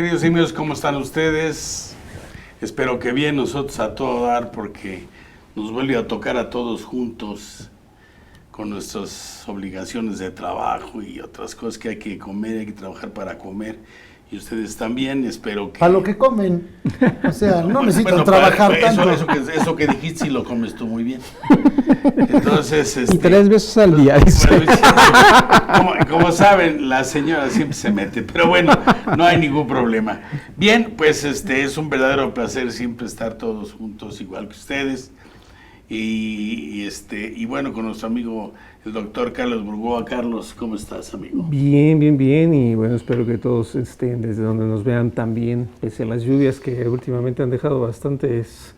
queridos amigos? ¿Cómo están ustedes? Espero que bien, nosotros a todo dar, porque nos vuelve a tocar a todos juntos con nuestras obligaciones de trabajo y otras cosas que hay que comer, hay que trabajar para comer. Y ustedes también, espero que... Para lo que comen. O sea, no necesitan trabajar tanto. Eso que dijiste, sí lo comes tú muy bien. Entonces, y 3 veces al día. Como saben, la señora siempre se mete, pero bueno, no hay ningún problema. Bien, pues es un verdadero placer siempre estar todos juntos, igual que ustedes. Y bueno, con nuestro amigo el doctor Carlos Burgoa. Carlos, ¿cómo estás, amigo? Bien, y bueno, espero que todos estén desde donde nos vean también, pese a las lluvias que últimamente han dejado bastantes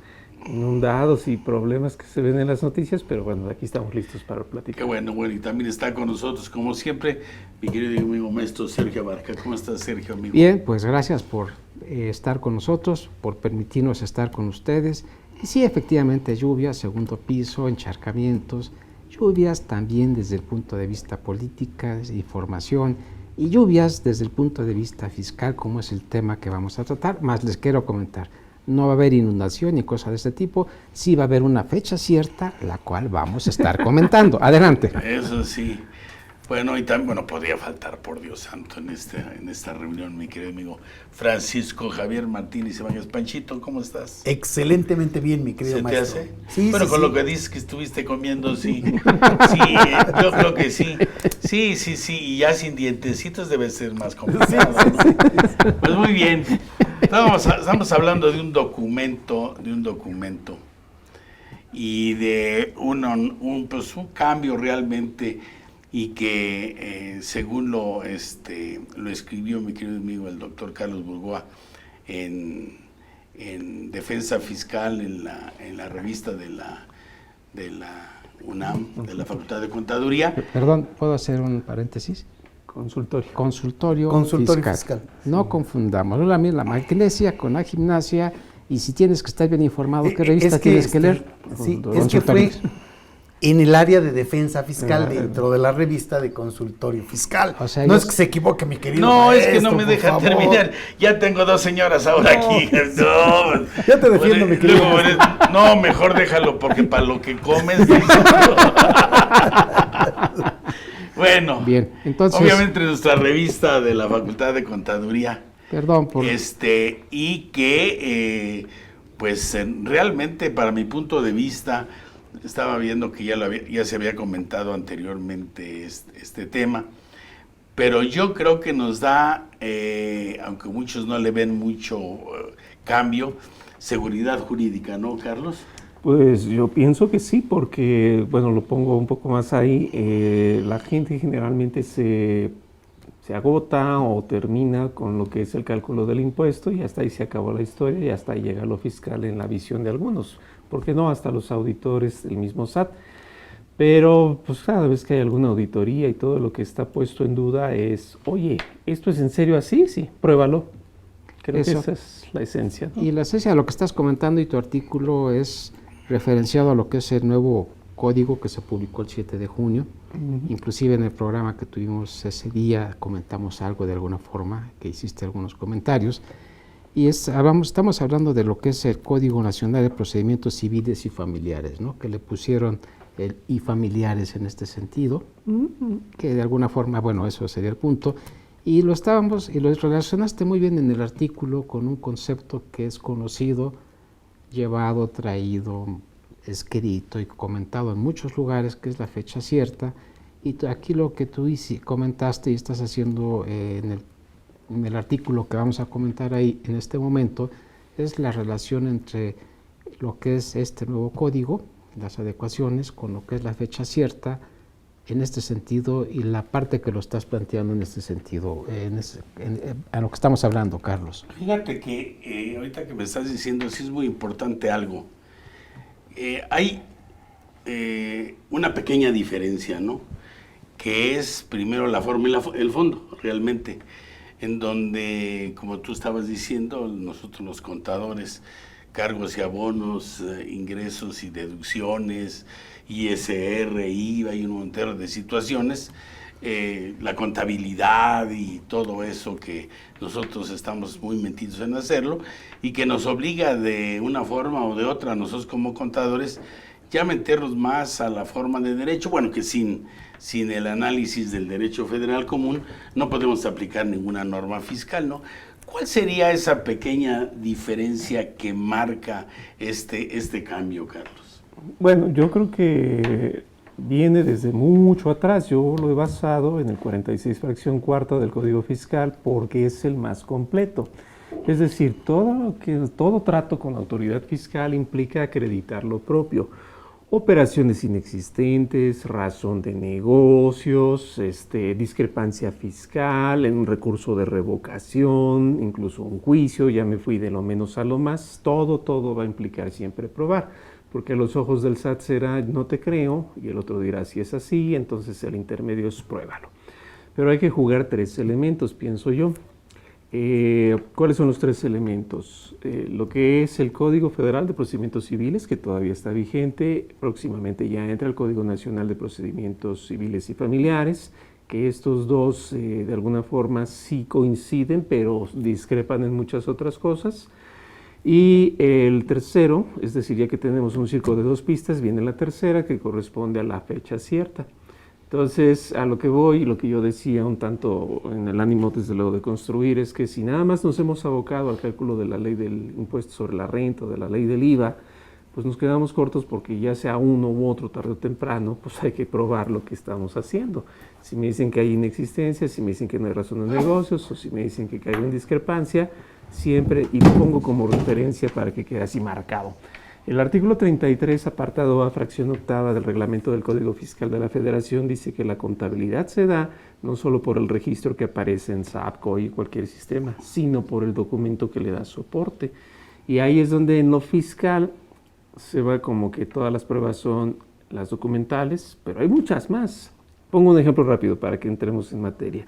inundados y problemas que se ven en las noticias, pero bueno, aquí estamos listos para platicar. Qué bueno, y también está con nosotros, como siempre, mi querido amigo maestro Sergio Abarca. ¿Cómo estás, Sergio, amigo? Bien, pues gracias por estar con nosotros, por permitirnos estar con ustedes. Y sí, efectivamente, lluvias, segundo piso, encharcamientos, lluvias también desde el punto de vista política, de información, y lluvias desde el punto de vista fiscal, como es el tema que vamos a tratar. Más les quiero comentar, no va a haber inundación ni cosa de este tipo, sí va a haber una fecha cierta, la cual vamos a estar comentando. Adelante. Eso sí. Bueno, y también, podría faltar, por Dios santo, en esta reunión, mi querido amigo Francisco Javier Martínez Ibáñez. Panchito, ¿cómo estás? Excelentemente bien, mi querido maestro. ¿Se te hace? Sí, bueno, sí, con sí. lo que dices que estuviste comiendo, sí. Sí, yo creo que sí. Sí, y ya sin dientecitos debe ser más complicado, ¿no? Pues muy bien. Estamos hablando de un documento, y de un cambio realmente, y que según lo escribió mi querido amigo el doctor Carlos Burgoa en Defensa Fiscal, en la revista de la UNAM, de la Facultad de Contaduría. Perdón, ¿puedo hacer un paréntesis? Consultorio fiscal. No confundamos, no la misma iglesia con la gimnasia, y si tienes que estar bien informado, ¿qué revista tienes que leer? Sí, es que fue en el área de defensa fiscal, dentro de la revista de consultorio fiscal. O sea, no es que se equivoque, mi querido maestro, es que no me deja terminar. Ya tengo 2 señoras ahora aquí. No, ya te defiendo, mi querido maestro. No, mejor déjalo, porque para lo que comes... Bueno, bien, entonces, obviamente nuestra revista de la Facultad de Contaduría. Perdón por... Y que, realmente, para mi punto de vista... Estaba viendo que ya se había comentado anteriormente este tema, pero yo creo que nos da, aunque muchos no le ven mucho cambio, seguridad jurídica, ¿no, Carlos? Pues yo pienso que sí, porque, lo pongo un poco más ahí, la gente generalmente se agota o termina con lo que es el cálculo del impuesto, y hasta ahí se acabó la historia, y hasta ahí llega lo fiscal en la visión de algunos. ¿Por qué no? Hasta los auditores del mismo SAT. Pero pues cada vez que hay alguna auditoría y todo lo que está puesto en duda es, oye, ¿esto es en serio así? Sí, pruébalo. Creo que esa es la esencia, ¿no? Y la esencia de lo que estás comentando y tu artículo es referenciado a lo que es el nuevo código que se publicó el 7 de junio. Inclusive en el programa que tuvimos ese día comentamos algo de alguna forma, que hiciste algunos comentarios. Y estamos hablando de lo que es el Código Nacional de Procedimientos Civiles y Familiares, ¿no? Que le pusieron el y familiares en este sentido, que de alguna forma, eso sería el punto. Y lo relacionaste muy bien en el artículo con un concepto que es conocido, llevado, traído, escrito y comentado en muchos lugares, que es la fecha cierta. Y aquí lo que tú comentaste y estás haciendo en el artículo que vamos a comentar ahí en este momento, es la relación entre lo que es este nuevo código, las adecuaciones, con lo que es la fecha cierta en este sentido, y la parte que lo estás planteando en este sentido, a lo que estamos hablando, Carlos. Fíjate que ahorita que me estás diciendo, sí es muy importante algo. Hay una pequeña diferencia, ¿no? Que es primero la forma y el fondo, realmente. En donde, como tú estabas diciendo, nosotros los contadores, cargos y abonos, ingresos y deducciones, ISR, IVA y un montón de situaciones, la contabilidad y todo eso que nosotros estamos muy metidos en hacerlo y que nos obliga de una forma o de otra, nosotros como contadores, ya meternos más a la forma de derecho, bueno, que sin el análisis del derecho federal común no podemos aplicar ninguna norma fiscal, ¿no? ¿Cuál sería esa pequeña diferencia que marca este cambio, Carlos? Bueno, yo creo que viene desde mucho atrás. Yo lo he basado en el 46 fracción cuarta del Código Fiscal porque es el más completo. Es decir, todo trato con la autoridad fiscal implica acreditar lo propio. Operaciones inexistentes, razón de negocios, discrepancia fiscal, en un recurso de revocación, incluso un juicio, ya me fui de lo menos a lo más, todo va a implicar siempre probar, porque a los ojos del SAT será no te creo y el otro dirá si es así, entonces el intermedio es pruébalo. Pero hay que jugar 3 elementos, pienso yo. ¿Cuáles son los 3 elementos? Lo que es el Código Federal de Procedimientos Civiles, que todavía está vigente, próximamente ya entra el Código Nacional de Procedimientos Civiles y Familiares, que estos dos de alguna forma sí coinciden, pero discrepan en muchas otras cosas. Y el tercero, es decir, ya que tenemos un circo de 2 pistas, viene la tercera, que corresponde a la fecha cierta. Entonces, a lo que voy, lo que yo decía un tanto en el ánimo desde luego de construir, es que si nada más nos hemos abocado al cálculo de la ley del impuesto sobre la renta, de la ley del IVA, pues nos quedamos cortos porque ya sea uno u otro, tarde o temprano, pues hay que probar lo que estamos haciendo. Si me dicen que hay inexistencia, si me dicen que no hay razón de negocios, o si me dicen que hay una discrepancia, siempre, y lo pongo como referencia para que quede así marcado. El artículo 33, apartado A, fracción octava del reglamento del Código Fiscal de la Federación, dice que la contabilidad se da no solo por el registro que aparece en SAP, COI y cualquier sistema, sino por el documento que le da soporte. Y ahí es donde en lo fiscal se va como que todas las pruebas son las documentales, pero hay muchas más. Pongo un ejemplo rápido para que entremos en materia.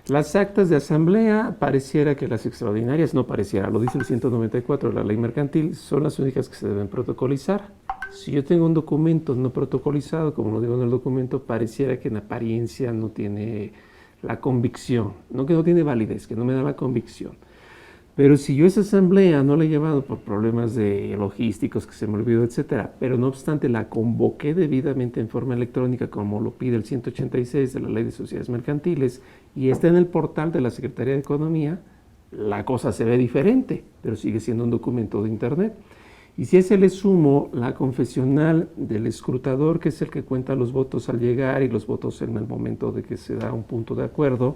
Las actas de asamblea, pareciera que las extraordinarias, no pareciera, lo dice el 194 de la ley mercantil, son las únicas que se deben protocolizar. Si yo tengo un documento no protocolizado, como lo digo en el documento, pareciera que en apariencia no tiene la convicción, no que no tiene validez, que no me da la convicción. Pero si yo esa asamblea no la he llevado por problemas de logísticos que se me olvidó, etcétera, pero no obstante la convoqué debidamente en forma electrónica como lo pide el 186 de la Ley de Sociedades Mercantiles y está en el portal de la Secretaría de Economía, la cosa se ve diferente, pero sigue siendo un documento de internet. Y si a ese le sumo la confesional del escrutador, que es el que cuenta los votos al llegar y los votos en el momento de que se da un punto de acuerdo,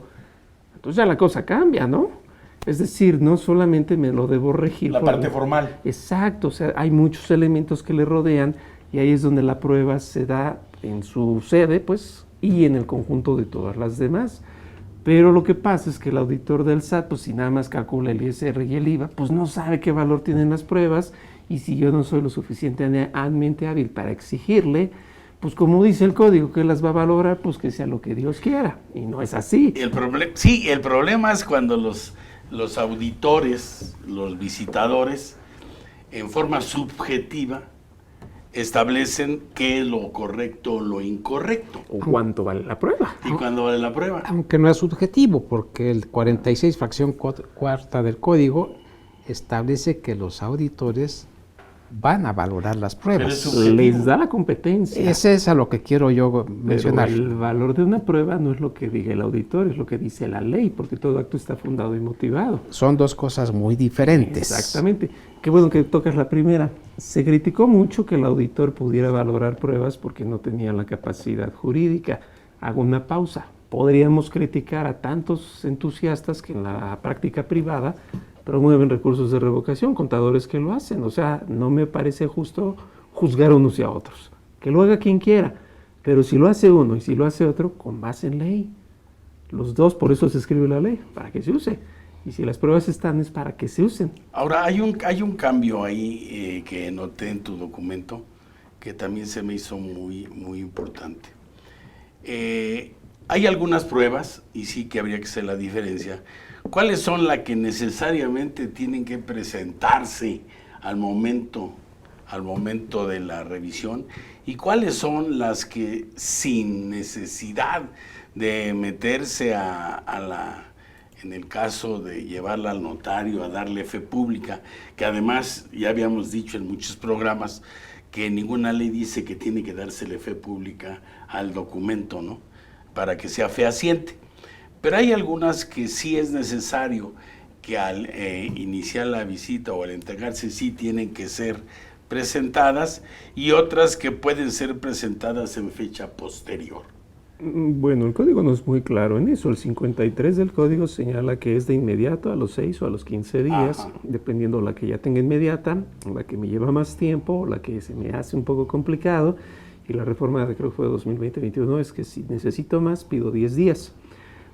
entonces ya la cosa cambia, ¿no? Es decir, no solamente me lo debo regir. La parte formal. Exacto, o sea, hay muchos elementos que le rodean y ahí es donde la prueba se da en su sede, pues, y en el conjunto de todas las demás. Pero lo que pasa es que el auditor del SAT, pues si nada más calcula el ISR y el IVA, pues no sabe qué valor tienen las pruebas y si yo no soy lo suficientemente hábil para exigirle, pues como dice el código que las va a valorar, pues que sea lo que Dios quiera. Y no es así. El problema es cuando los auditores, los visitadores, en forma subjetiva, establecen qué es lo correcto o lo incorrecto. O cuánto vale la prueba. ¿Y cuándo vale la prueba? Aunque no es subjetivo, porque el 46 fracción cuarta del código establece que los auditores van a valorar las pruebas. Les da la competencia. Ese es a lo que quiero yo mencionar. Pero el valor de una prueba no es lo que diga el auditor, es lo que dice la ley, porque todo acto está fundado y motivado. Son dos cosas muy diferentes. Exactamente. Qué bueno que tocas la primera. Se criticó mucho que el auditor pudiera valorar pruebas porque no tenía la capacidad jurídica. Hago una pausa. Podríamos criticar a tantos entusiastas que en la práctica privada promueven recursos de revocación, contadores que lo hacen. O sea, no me parece justo juzgar unos y a otros. Que lo haga quien quiera, pero si lo hace uno y si lo hace otro, con base en ley. Los dos, por eso se escribe la ley, para que se use. Y si las pruebas están, es para que se usen. Ahora, hay un cambio ahí que noté en tu documento, que también se me hizo muy, muy importante. Hay algunas pruebas, y sí que habría que hacer la diferencia. ¿Cuáles son las que necesariamente tienen que presentarse al momento de la revisión? ¿Y cuáles son las que sin necesidad de meterse en el caso de llevarla al notario, a darle fe pública, que además ya habíamos dicho en muchos programas que ninguna ley dice que tiene que dársele fe pública al documento, ¿no? Para que sea fehaciente. Pero hay algunas que sí es necesario que al iniciar la visita o al entregarse sí tienen que ser presentadas, y otras que pueden ser presentadas en fecha posterior. Bueno, el código no es muy claro en eso. El 53 del código señala que es de inmediato, a los 6 o a los 15 días, dependiendo la que ya tenga inmediata, la que me lleva más tiempo, la que se me hace un poco complicado. Y la reforma, creo que fue de 2020-21, es que si necesito más, pido 10 días.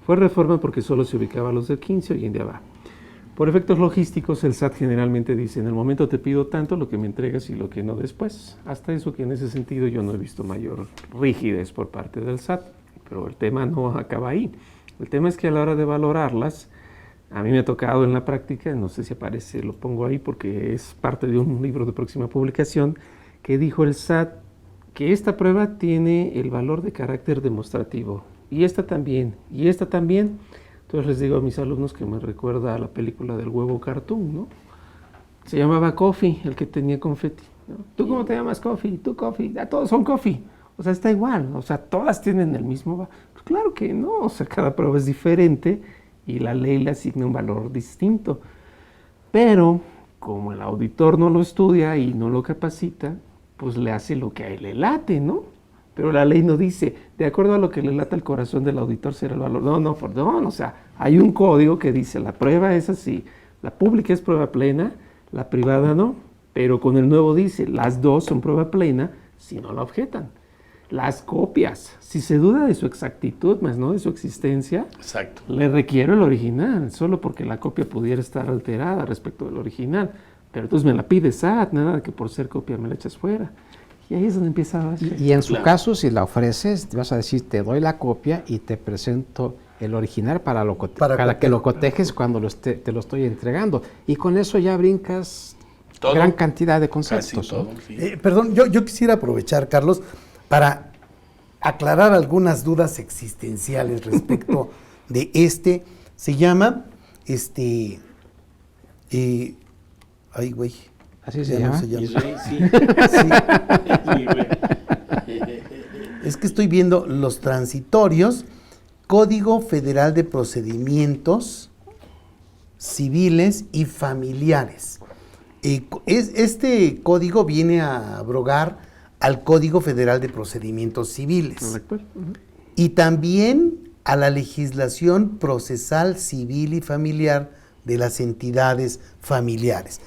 Fue reforma porque solo se ubicaba a los del 15, hoy en día va. Por efectos logísticos, el SAT generalmente dice, en el momento te pido tanto, lo que me entregas y lo que no después. Hasta eso, que en ese sentido yo no he visto mayor rigidez por parte del SAT, pero el tema no acaba ahí. El tema es que a la hora de valorarlas, a mí me ha tocado en la práctica, no sé si aparece, lo pongo ahí porque es parte de un libro de próxima publicación, que dijo el SAT que esta prueba tiene el valor de carácter demostrativo, y esta también, y esta también. Entonces les digo a mis alumnos que me recuerda a la película del huevo cartoon, ¿no? Se llamaba Coffee, el que tenía confeti, ¿no? ¿Tú cómo te llamas? Coffee, tú Coffee, todos son Coffee. O sea, está igual, o sea, todas tienen el mismo valor. Pues claro que no, o sea, cada prueba es diferente y la ley le asigna un valor distinto. Pero como el auditor no lo estudia y no lo capacita, pues le hace lo que a él le late, ¿no? Pero la ley no dice, de acuerdo a lo que le lata el corazón del auditor será el valor. No, perdón, o sea, hay un código que dice, la prueba es así, la pública es prueba plena, la privada no, pero con el nuevo dice, las dos son prueba plena si no la objetan. Las copias, si se duda de su exactitud, más no de su existencia, exacto, le requiero el original, solo porque la copia pudiera estar alterada respecto del original. Pero entonces me la pide SAT, nada de que por ser copia me la echas fuera. Y ahí es donde empieza a... Y en su caso, si la ofreces, vas a decir, te doy la copia y te presento el original para que lo cotejes cuando te lo estoy entregando. Y con eso ya brincas todo, gran cantidad de conceptos. Todo, sí. Perdón, yo quisiera aprovechar, Carlos, para aclarar algunas dudas existenciales respecto de se llama, ay, güey. ¿Así se llama? Sí. Es que estoy viendo los transitorios, Código Federal de Procedimientos Civiles y Familiares. Este código viene a abrogar al Código Federal de Procedimientos Civiles y también a la legislación procesal civil y familiar de las entidades familiares.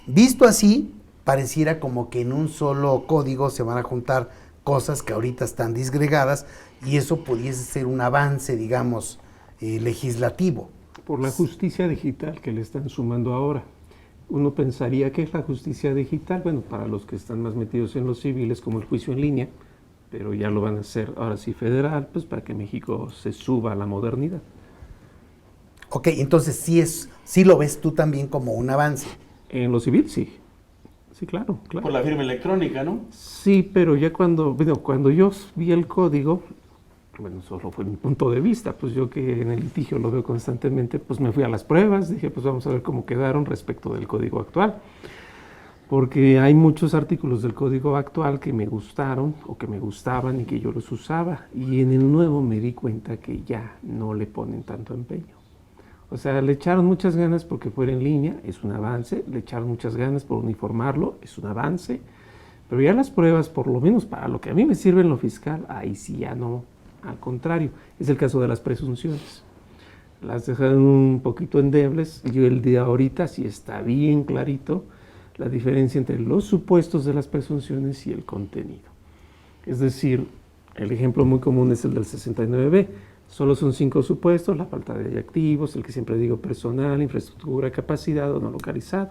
Visto así, pareciera como que en un solo código se van a juntar cosas que ahorita están disgregadas, y eso pudiese ser un avance, digamos, legislativo. Por la justicia digital que le están sumando ahora. Uno pensaría que es la justicia digital, bueno, para los que están más metidos en los civiles, como el juicio en línea, pero ya lo van a hacer ahora sí federal, pues para que México se suba a la modernidad. Ok, entonces sí lo ves tú también como un avance. En lo civil, sí. Sí, claro. Por la firma electrónica, ¿no? Sí, pero ya cuando yo vi el código, bueno, solo fue mi punto de vista, pues yo que en el litigio lo veo constantemente, pues me fui a las pruebas, dije, pues vamos a ver cómo quedaron respecto del código actual. Porque hay muchos artículos del código actual que me gustaron o que me gustaban y que yo los usaba. Y en el nuevo me di cuenta que ya no le ponen tanto empeño. O sea, le echaron muchas ganas porque fuera en línea, es un avance, le echaron muchas ganas por uniformarlo, es un avance, pero ya las pruebas, por lo menos para lo que a mí me sirve en lo fiscal, ahí sí ya no, al contrario, es el caso de las presunciones. Las dejan un poquito endebles, y el de ahorita sí está bien clarito la diferencia entre los supuestos de las presunciones y el contenido. Es decir, el ejemplo muy común es el del 69B, solo son 5 supuestos, la falta de activos, el que siempre digo personal, infraestructura, capacidad o no localizado.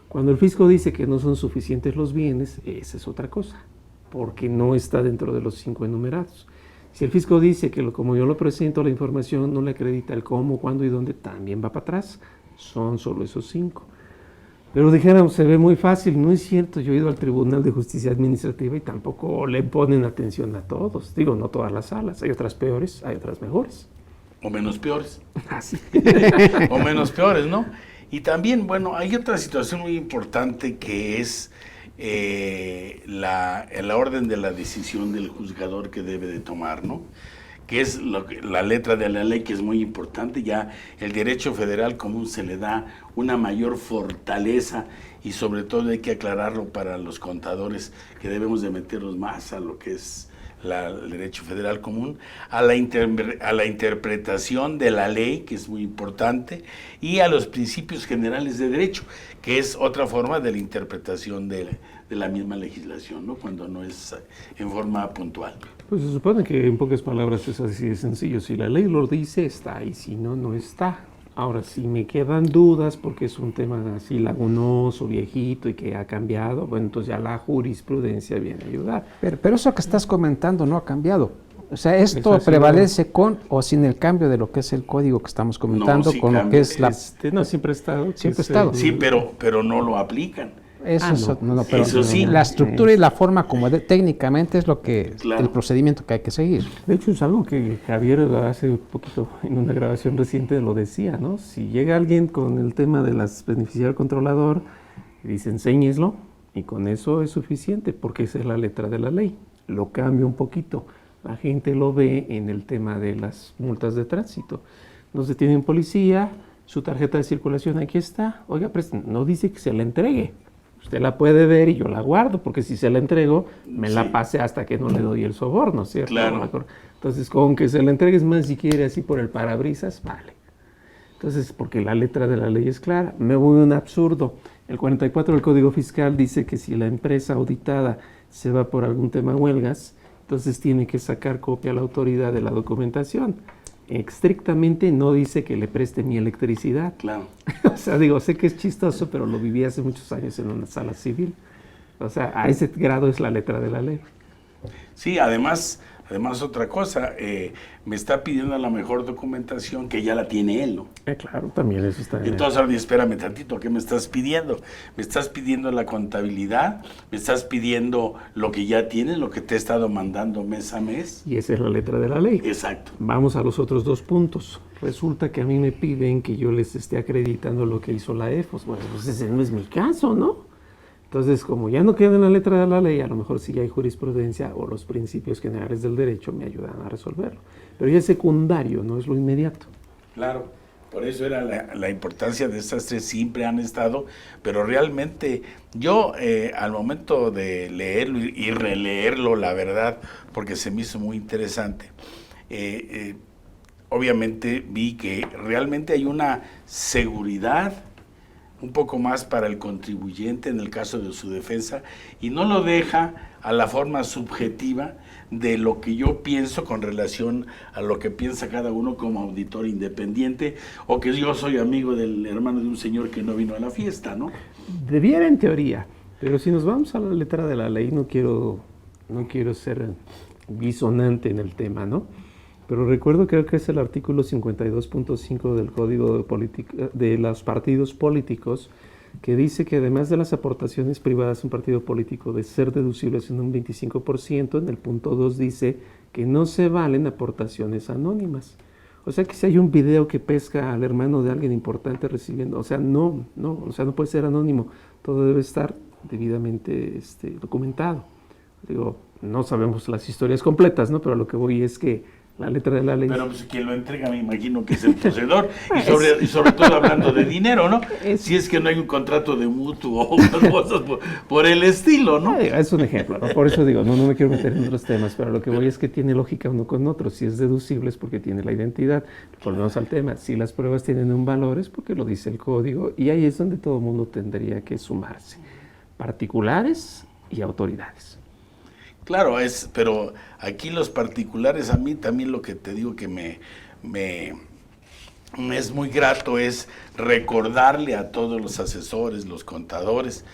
Cuando el fisco dice que no son suficientes los bienes, esa es otra cosa, porque no está dentro de los 5 enumerados. Si el fisco dice que como yo lo presento, la información no le acredita el cómo, cuándo y dónde, también va para atrás, son solo esos 5. Pero dijéramos, se ve muy fácil, no es cierto, yo he ido al Tribunal de Justicia Administrativa y tampoco le ponen atención a todos. Digo, no todas las salas, hay otras peores, hay otras mejores. O menos peores. Así. O menos peores, ¿no? Y también, bueno, hay otra situación muy importante que es la orden de la decisión del juzgador que debe de tomar, ¿no? Que es la letra de la ley, que es muy importante. Ya el derecho federal común se le da una mayor fortaleza y sobre todo hay que aclararlo para los contadores, que debemos de meternos más a lo que es el derecho federal común, a la interpretación de la ley, que es muy importante, y a los principios generales de derecho, que es otra forma de la interpretación de la misma legislación, ¿no? Cuando no es en forma puntual. Pues se supone que en pocas palabras es así de sencillo. Si la ley lo dice, está, y si no, no está. Ahora, si me quedan dudas, porque es un tema así lagunoso, viejito y que ha cambiado, bueno, entonces ya la jurisprudencia viene a ayudar. Pero eso que estás comentando no ha cambiado. O sea, esto prevalece con o sin el cambio de lo que es el código que estamos comentando, No, sí con cambia. lo que es la... No, siempre ha estado. Siempre ha estado. Sí, pero no lo aplican. Eso, pero Eso sí. la estructura y la forma como técnicamente es lo que Claro. el procedimiento que hay que seguir. De hecho, es algo que Javier hace poquito en una grabación reciente lo decía, ¿no? Si llega alguien con el tema de las beneficiario controlador, y dice enséñeslo, y con eso es suficiente, porque esa es la letra de la ley. Lo cambia un poquito. La gente lo ve en el tema de las multas de tránsito. Nos detiene un policía, su tarjeta de circulación aquí está. Oiga, no dice que se la entregue. Usted la puede ver y yo la guardo, porque si se la entrego, me la pase hasta que no le doy el soborno, ¿cierto? Claro. Entonces, con que se la entregues más si quiere así por el parabrisas, vale. Entonces, porque la letra de la ley es clara. Me voy a un absurdo. El 44 del Código Fiscal dice que si la empresa auditada se va por algún tema huelgas, entonces tiene que sacar copia a la autoridad de la documentación. Estrictamente no dice que le preste mi electricidad. Claro. O sea, digo, sé que es chistoso, pero lo viví hace muchos años en una sala civil. O sea, a ese grado es la letra de la ley. Sí, además otra cosa, me está pidiendo la mejor documentación que ya la tiene él, ¿no? Claro, también eso está bien. Entonces, ahora espérame tantito, ¿qué me estás pidiendo? Me estás pidiendo la contabilidad, me estás pidiendo lo que ya tienes, lo que te he estado mandando mes a mes. Y esa es la letra de la ley. Exacto. Vamos a los otros dos puntos. Resulta que a mí me piden que yo les esté acreditando lo que hizo la EFOS. Bueno, pues ese no es mi caso, ¿no? Entonces, como ya no queda en la letra de la ley, a lo mejor sí hay jurisprudencia o los principios generales del derecho me ayudan a resolverlo. Pero ya es secundario, no es lo inmediato. Claro, por eso era la importancia de estas tres, siempre han estado, pero realmente yo al momento de leerlo y releerlo, la verdad, porque se me hizo muy interesante, obviamente vi que realmente hay una seguridad un poco más para el contribuyente en el caso de su defensa y no lo deja a la forma subjetiva de lo que yo pienso con relación a lo que piensa cada uno como auditor independiente o que yo soy amigo del hermano de un señor que no vino a la fiesta, ¿no? Debiera en teoría, pero si nos vamos a la letra de la ley, no quiero ser disonante en el tema, ¿no? Pero recuerdo, creo que es el artículo 52.5 del Código de los Partidos Políticos, que dice que además de las aportaciones privadas a un partido político de ser deducibles en un 25%, en el punto 2 dice que no se valen aportaciones anónimas. O sea que si hay un video que pesca al hermano de alguien importante recibiendo, o sea, no puede ser anónimo, todo debe estar debidamente documentado. Digo, no sabemos las historias completas, ¿no? Pero lo que voy es que la letra de la ley. Pero pues quien lo entrega me imagino que es el poseedor y sobre todo hablando de dinero, ¿no? Si es que no hay un contrato de mutuo o otras cosas por el estilo, ¿no? Es un ejemplo, ¿no? Por eso digo, no me quiero meter en otros temas, pero lo que voy es que tiene lógica uno con otro. Si es deducible es porque tiene la identidad. Volvemos al tema. Si las pruebas tienen un valor es porque lo dice el código y ahí es donde todo el mundo tendría que sumarse. Particulares y autoridades. Claro, pero aquí los particulares, a mí también lo que te digo que me es muy grato es recordarle a todos los asesores, los contadores,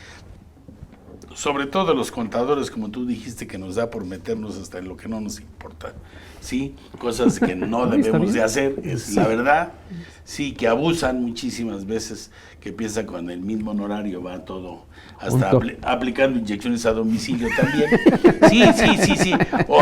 sobre todo los contadores, como tú dijiste, que nos da por meternos hasta en lo que no nos importa, ¿sí? Cosas que no debemos de hacer, es la verdad, sí, que abusan muchísimas veces, que piensan con el mismo honorario va todo, hasta aplicando inyecciones a domicilio también. Sí. O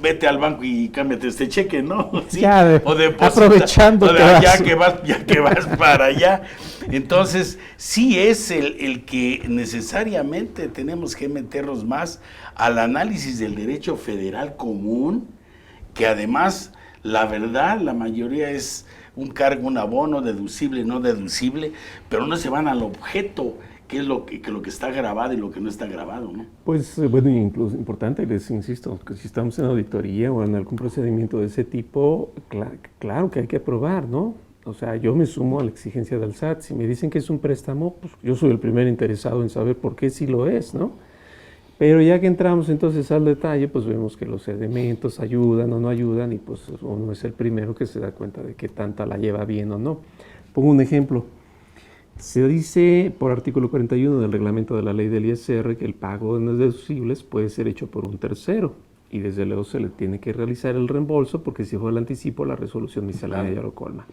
vete al banco y cámbiate este cheque, ¿no? ¿Sí? O deposita, aprovechando o ya que vas para allá. Entonces, sí es el que necesariamente tenemos que meternos más al análisis del derecho federal común, que además, la verdad, la mayoría es un cargo, un abono, deducible, no deducible, pero no se van al objeto, que es lo que está grabado y lo que no está grabado, ¿no? Pues bueno, incluso importante, les insisto, que si estamos en auditoría o en algún procedimiento de ese tipo, claro que hay que aprobar, ¿no? O sea, yo me sumo a la exigencia del SAT. Si me dicen que es un préstamo, pues yo soy el primer interesado en saber por qué sí lo es, ¿no? Pero ya que entramos entonces al detalle, pues vemos que los elementos ayudan o no ayudan y pues uno es el primero que se da cuenta de qué tanta la lleva bien o no. Pongo un ejemplo. Se dice por artículo 41 del reglamento de la ley del ISR que el pago de no deducibles puede ser hecho por un tercero y desde luego se le tiene que realizar el reembolso porque si fue el anticipo la resolución miscelánea ya lo colma.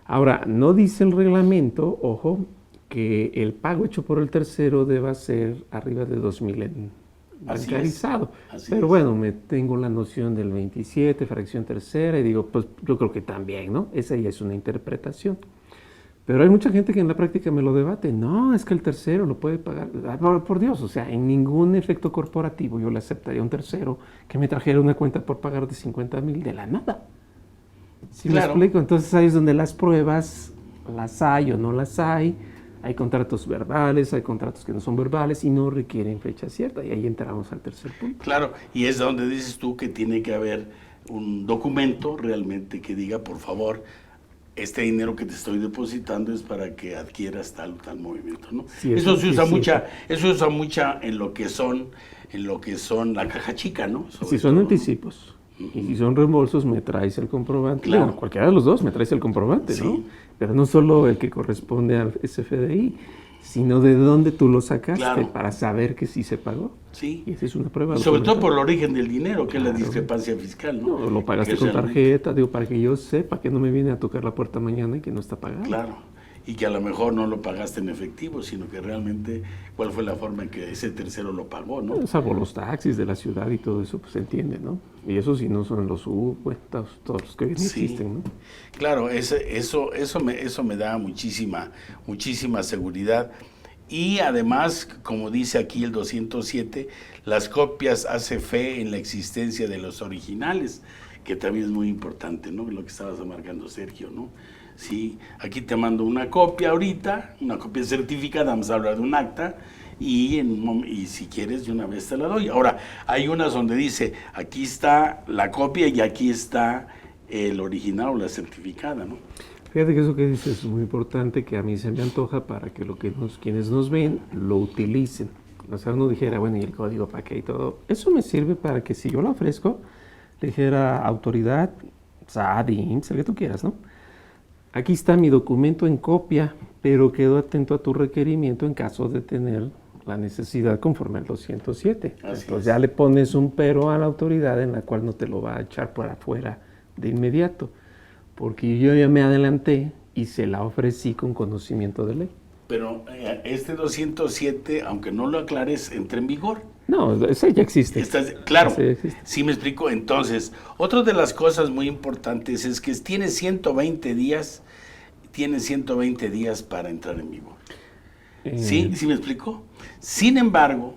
Ahora, no dice el reglamento, ojo, que el pago hecho por el tercero deba ser arriba de 2,000 en bancarizado. Pero bueno, me tengo la noción del 27, fracción tercera, y digo, pues yo creo que también, ¿no? Esa ya es una interpretación. Pero hay mucha gente que en la práctica me lo debate. No, es que el tercero lo puede pagar. Por Dios, o sea, en ningún efecto corporativo yo le aceptaría a un tercero que me trajera una cuenta por pagar de 50,000 de la nada. ¿Sí me explico? Entonces ahí es donde las pruebas las hay o no las hay. Hay contratos verbales, hay contratos que no son verbales y no requieren fecha cierta. Y ahí entramos al tercer punto. Claro, y es donde dices tú que tiene que haber un documento realmente que diga, por favor, este dinero que te estoy depositando es para que adquieras tal movimiento, ¿no? Sí, eso se usa mucha en lo que son la caja chica, ¿no? Si son anticipos. Y si son reembolsos, me traes el comprobante. Claro. Bueno, cualquiera de los dos me traes el comprobante, ¿no? Sí. Pero no solo el que corresponde al SFDI, sino de dónde tú lo sacaste para saber que sí se pagó. Sí. Y esa es una prueba. Y sobre todo por el origen del dinero, que es la discrepancia fiscal, ¿no? No, lo pagaste que con tarjeta, digo, para que yo sepa que no me viene a tocar la puerta mañana y que no está pagado. Claro. Y que a lo mejor no lo pagaste en efectivo, sino que realmente cuál fue la forma en que ese tercero lo pagó, ¿no? Salvo los taxis de la ciudad y todo eso, pues se entiende, ¿no? Y eso sí no son los todos los que existen, ¿no? Claro, eso me da muchísima seguridad. Y además, como dice aquí el 207, las copias hace fe en la existencia de los originales, que también es muy importante, ¿no? Lo que estabas marcando, Sergio, ¿no? Sí, aquí te mando una copia ahorita, una copia certificada, vamos a hablar de un acta, y si quieres de una vez te la doy. Ahora, hay unas donde dice, aquí está la copia y aquí está el original o la certificada, ¿no? Fíjate que eso que dices es muy importante, que a mí se me antoja para que quienes nos ven lo utilicen. O sea, uno dijera, bueno, ¿y el código para qué y todo? Eso me sirve para que si yo lo ofrezco, le dijera autoridad, SAT, IMSS, el que tú quieras, ¿no? Aquí está mi documento en copia, pero quedo atento a tu requerimiento en caso de tener la necesidad conforme al 207. Entonces ya le pones un pero a la autoridad en la cual no te lo va a echar por afuera de inmediato, porque yo ya me adelanté y se la ofrecí con conocimiento de ley. Pero este 207, aunque no lo aclares, entra en vigor. No, ese ya existe. Claro, Ese existe. Sí me explico. Entonces, otra de las cosas muy importantes es que tiene 120 días para entrar en vigor. ¿Sí? ¿Sí me explico? Sin embargo,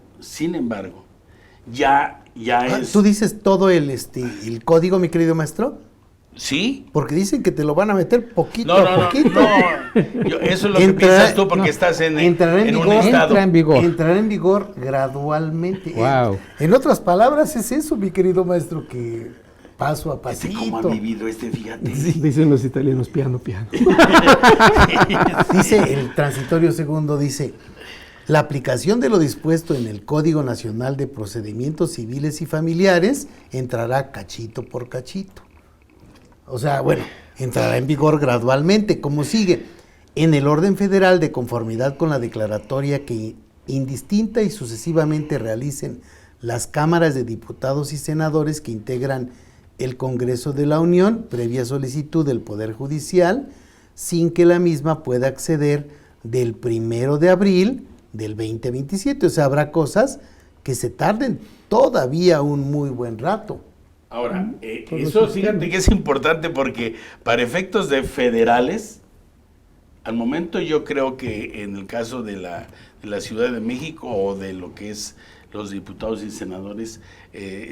ya es... ¿Tú dices todo el código, mi querido maestro? ¿Sí? Porque dicen que te lo van a meter poquito a poquito. No. Eso es lo que piensas tú porque estás en un estado. Entrará en vigor gradualmente. Wow. En otras palabras, es eso, mi querido maestro, que paso a pasito. ¿Cómo ha vivido fíjate? Sí. Dicen los italianos, piano. Dice el transitorio segundo, dice... La aplicación de lo dispuesto en el Código Nacional de Procedimientos Civiles y Familiares entrará cachito por cachito. O sea, bueno, entrará en vigor gradualmente, como sigue. En el orden federal, de conformidad con la declaratoria que indistinta y sucesivamente realicen las cámaras de diputados y senadores que integran el Congreso de la Unión, previa solicitud del Poder Judicial, sin que la misma pueda acceder del 1 de abril del 2027. O sea, habrá cosas que se tarden todavía un muy buen rato. Ahora, eso fíjate que es importante porque para efectos de federales, al momento yo creo que en el caso de la Ciudad de México o de lo que es los diputados y senadores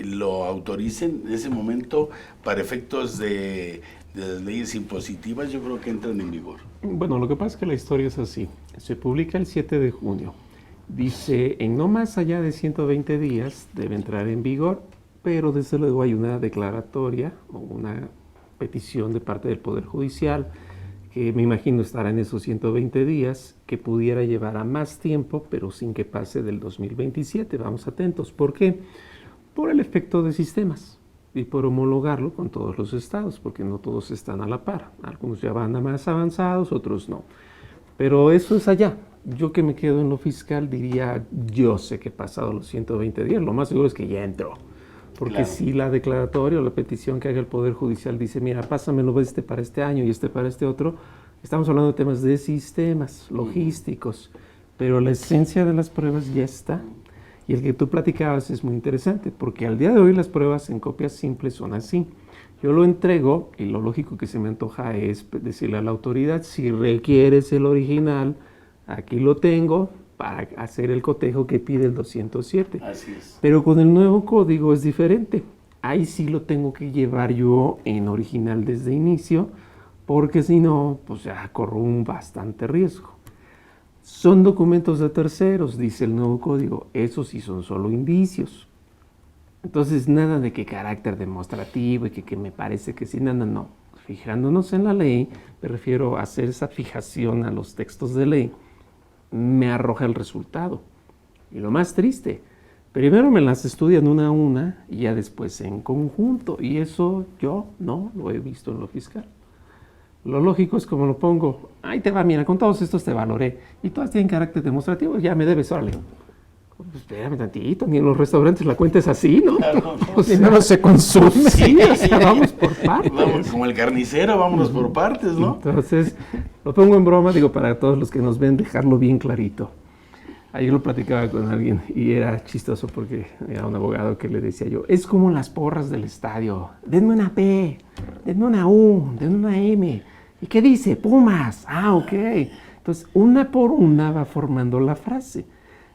lo autoricen, en ese momento para efectos de las leyes impositivas yo creo que entran en vigor. Bueno, lo que pasa es que la historia es así. Se publica el 7 de junio. Dice, en no más allá de 120 días debe entrar en vigor, pero desde luego hay una declaratoria o una petición de parte del Poder Judicial, que me imagino estará en esos 120 días, que pudiera llevar a más tiempo, pero sin que pase del 2027. Vamos atentos. ¿Por qué? Por el efecto de sistemas y por homologarlo con todos los estados, porque no todos están a la par. Algunos ya van a más avanzados, otros no. Pero eso es allá. Yo que me quedo en lo fiscal diría, yo sé que pasado los 120 días, lo más seguro es que ya entró. Porque claro, si la declaratoria o la petición que haga el Poder Judicial dice, mira, pásamelo este para este año y este para este otro, estamos hablando de temas de sistemas, logísticos, pero la esencia de las pruebas ya está. Y el que tú platicabas es muy interesante, porque al día de hoy las pruebas en copias simples son así. Yo lo entrego y lo lógico que se me antoja es decirle a la autoridad, si requieres el original, aquí lo tengo, para hacer el cotejo que pide el 207. Así es. Pero con el nuevo código es diferente. Ahí sí lo tengo que llevar yo en original desde inicio, porque si no, pues ya corro un bastante riesgo. Son documentos de terceros, dice el nuevo código. Esos sí son solo indicios. Entonces, nada de que carácter demostrativo y que me parece que sí, no. Fijándonos en la ley, me refiero a hacer esa fijación a los textos de ley, me arroja el resultado. Y lo más triste, primero me las estudian una a una y ya después en conjunto. Y eso yo no lo he visto en lo fiscal. Lo lógico es como lo pongo, ahí te va, mira, con todos estos te valoré. Y todas tienen carácter demostrativo, ya me debes, órale. Pues espérame tantito, ni en los restaurantes la cuenta es así, ¿no? Claro, O sea, no se consume. Sí, o sea, vamos por partes. Vamos, como el carnicero, vámonos por partes, ¿no? Entonces, lo pongo en broma, digo, para todos los que nos ven, dejarlo bien clarito. Ayer lo platicaba con alguien y era chistoso porque era un abogado que le decía yo, es como las porras del estadio, denme una P, denme una U, denme una M. ¿Y qué dice? Pumas. Ah, ok. Entonces, una por una va formando la frase.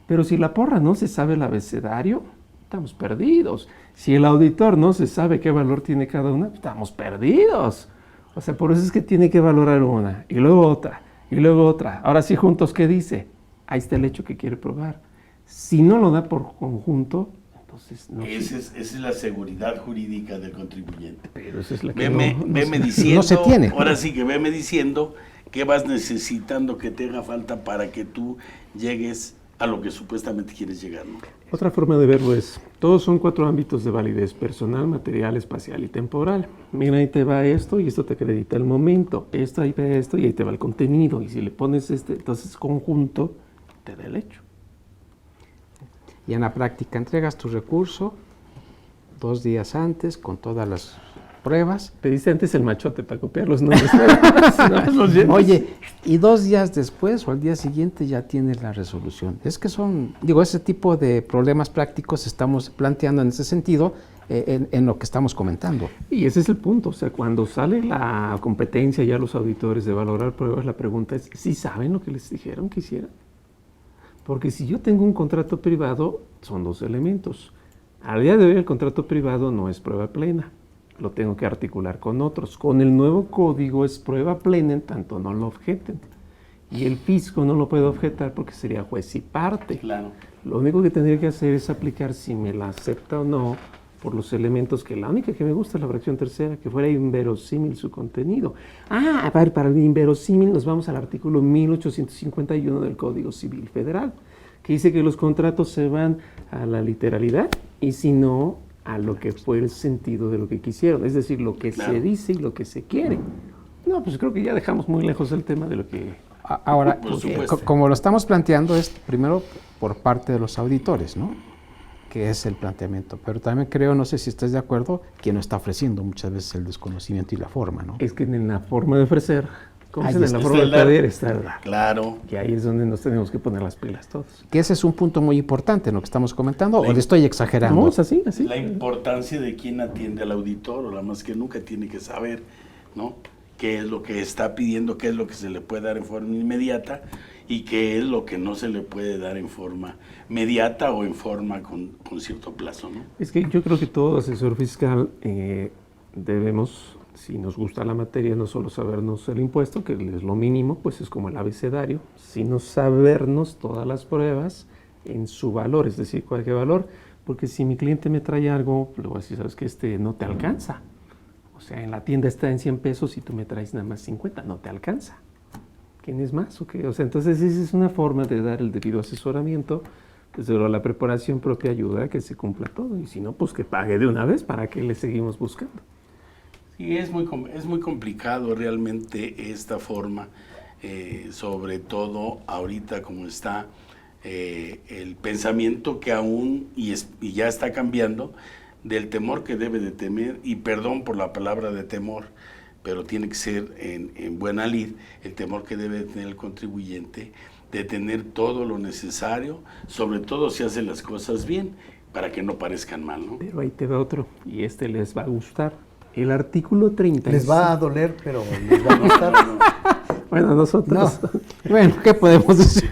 Pero si la porra no se sabe el abecedario, estamos perdidos. Si el auditor no se sabe qué valor tiene cada una, estamos perdidos. O sea, por eso es que tiene que valorar una, y luego otra, y luego otra. Ahora sí, juntos, ¿qué dice? Ahí está el hecho que quiere probar. Si no lo da por conjunto, entonces no. Esa es la seguridad jurídica del contribuyente. Pero esa es la que Veme diciendo, no se tiene. ahora sí que veme diciendo qué vas necesitando que te haga falta para que tú llegues a lo que supuestamente quieres llegar, ¿no? Otra forma de verlo es, todos son 4 ámbitos de validez: personal, material, espacial y temporal. Mira, ahí te va esto y esto te acredita el momento, esto ahí va esto y ahí te va el contenido, y si le pones entonces conjunto, te da el hecho. Y en la práctica entregas tu recurso 2 días antes con todas las pruebas. Pediste antes el machote para copiar los nombres. Oye, y 2 días después o al día siguiente ya tienes la resolución. Es que son, digo, ese tipo de problemas prácticos estamos planteando en ese sentido en lo que estamos comentando. Y ese es el punto, o sea, cuando sale la competencia ya los auditores de valorar pruebas, la pregunta es, ¿sí saben lo que les dijeron que hicieran? Porque si yo tengo un contrato privado, son 2 elementos. Al día de hoy el contrato privado no es prueba plena, lo tengo que articular con otros. Con el nuevo código es prueba plena en tanto no lo objeten. Y el fisco no lo puede objetar porque sería juez y parte. Claro. Lo único que tendría que hacer es aplicar si me la acepta o no por los elementos que la única que me gusta es la fracción tercera, que fuera inverosímil su contenido. Ah, a ver, para el inverosímil nos vamos al artículo 1851 del Código Civil Federal, que dice que los contratos se van a la literalidad y si no, a lo que fue el sentido de lo que quisieron, es decir, lo que Claro. se dice y lo que se quiere. No, pues creo que ya dejamos muy lejos el tema de lo que Ahora, Por supuesto. como lo estamos planteando, es primero por parte de los auditores, ¿no? Que es el planteamiento. Pero también creo, no sé si estás de acuerdo, quien nos está ofreciendo muchas veces el desconocimiento y la forma, ¿no? Es que en la forma de ofrecer, como Ahí en está. la forma de pedir, está el dar. Claro. Y ahí es donde nos tenemos que poner las pilas todos. Que ese es un punto muy importante en lo que estamos comentando, ¿o le estoy exagerando? No, es así. La importancia de quien atiende al auditor, o la más que nunca tiene que saber, ¿no? Qué es lo que está pidiendo, qué es lo que se le puede dar en forma inmediata y qué es lo que no se le puede dar en forma mediata o en forma con cierto plazo, ¿no? Es que yo creo que todo asesor fiscal debemos, si nos gusta la materia, no solo sabernos el impuesto, que es lo mínimo, pues es como el abecedario, sino sabernos todas las pruebas en su valor, es decir, cualquier valor, porque si mi cliente me trae algo, le voy a decir, sabes que no te alcanza. O sea, en la tienda está en 100 pesos y tú me traes nada más 50, no te alcanza. ¿Quién es más o qué? O sea, entonces esa es una forma de dar el debido asesoramiento, pero la preparación propia ayuda a que se cumpla todo, y si no, pues que pague de una vez, ¿para qué le seguimos buscando? Sí, es muy complicado realmente esta forma, sobre todo ahorita como está el pensamiento que aún, y ya está cambiando, del temor que debe de temer, y perdón por la palabra de temor, pero tiene que ser en buena lid, el temor que debe de tener el contribuyente de tener todo lo necesario, sobre todo si hace las cosas bien, para que no parezcan mal, ¿no? Pero ahí te va otro, y les va a gustar. El artículo 30. Les va a doler, pero les va a gustar. Bueno, nosotros. No. Bueno, ¿qué podemos decir?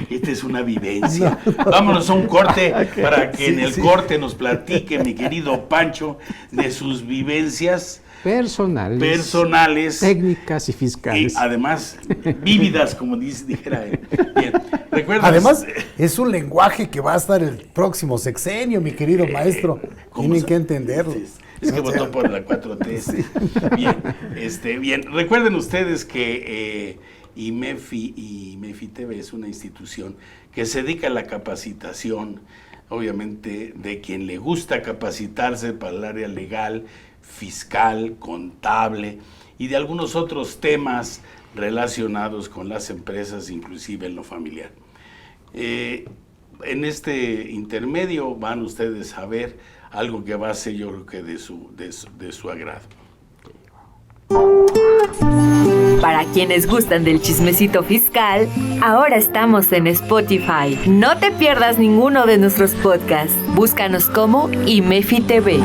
Esta es una vivencia. Vámonos a un corte para que en el corte nos platique mi querido Pancho de sus vivencias personales, técnicas y fiscales. Y además, vívidas, como dijera él. Bien, ¿recuerdas? Además, es un lenguaje que va a estar el próximo sexenio, mi querido maestro. Tienen que entenderlo. Es que votó por la 4T. Sí. Bien, recuerden ustedes que IMEFI y IMEFI TV es una institución que se dedica a la capacitación, obviamente, de quien le gusta capacitarse para el área legal, fiscal, contable y de algunos otros temas relacionados con las empresas, inclusive en lo familiar. En este intermedio van ustedes a ver algo que va a ser, yo creo que de su agrado. Para quienes gustan del chismecito fiscal, ahora estamos en Spotify. No te pierdas ninguno de nuestros podcasts. Búscanos como IMEFI TV.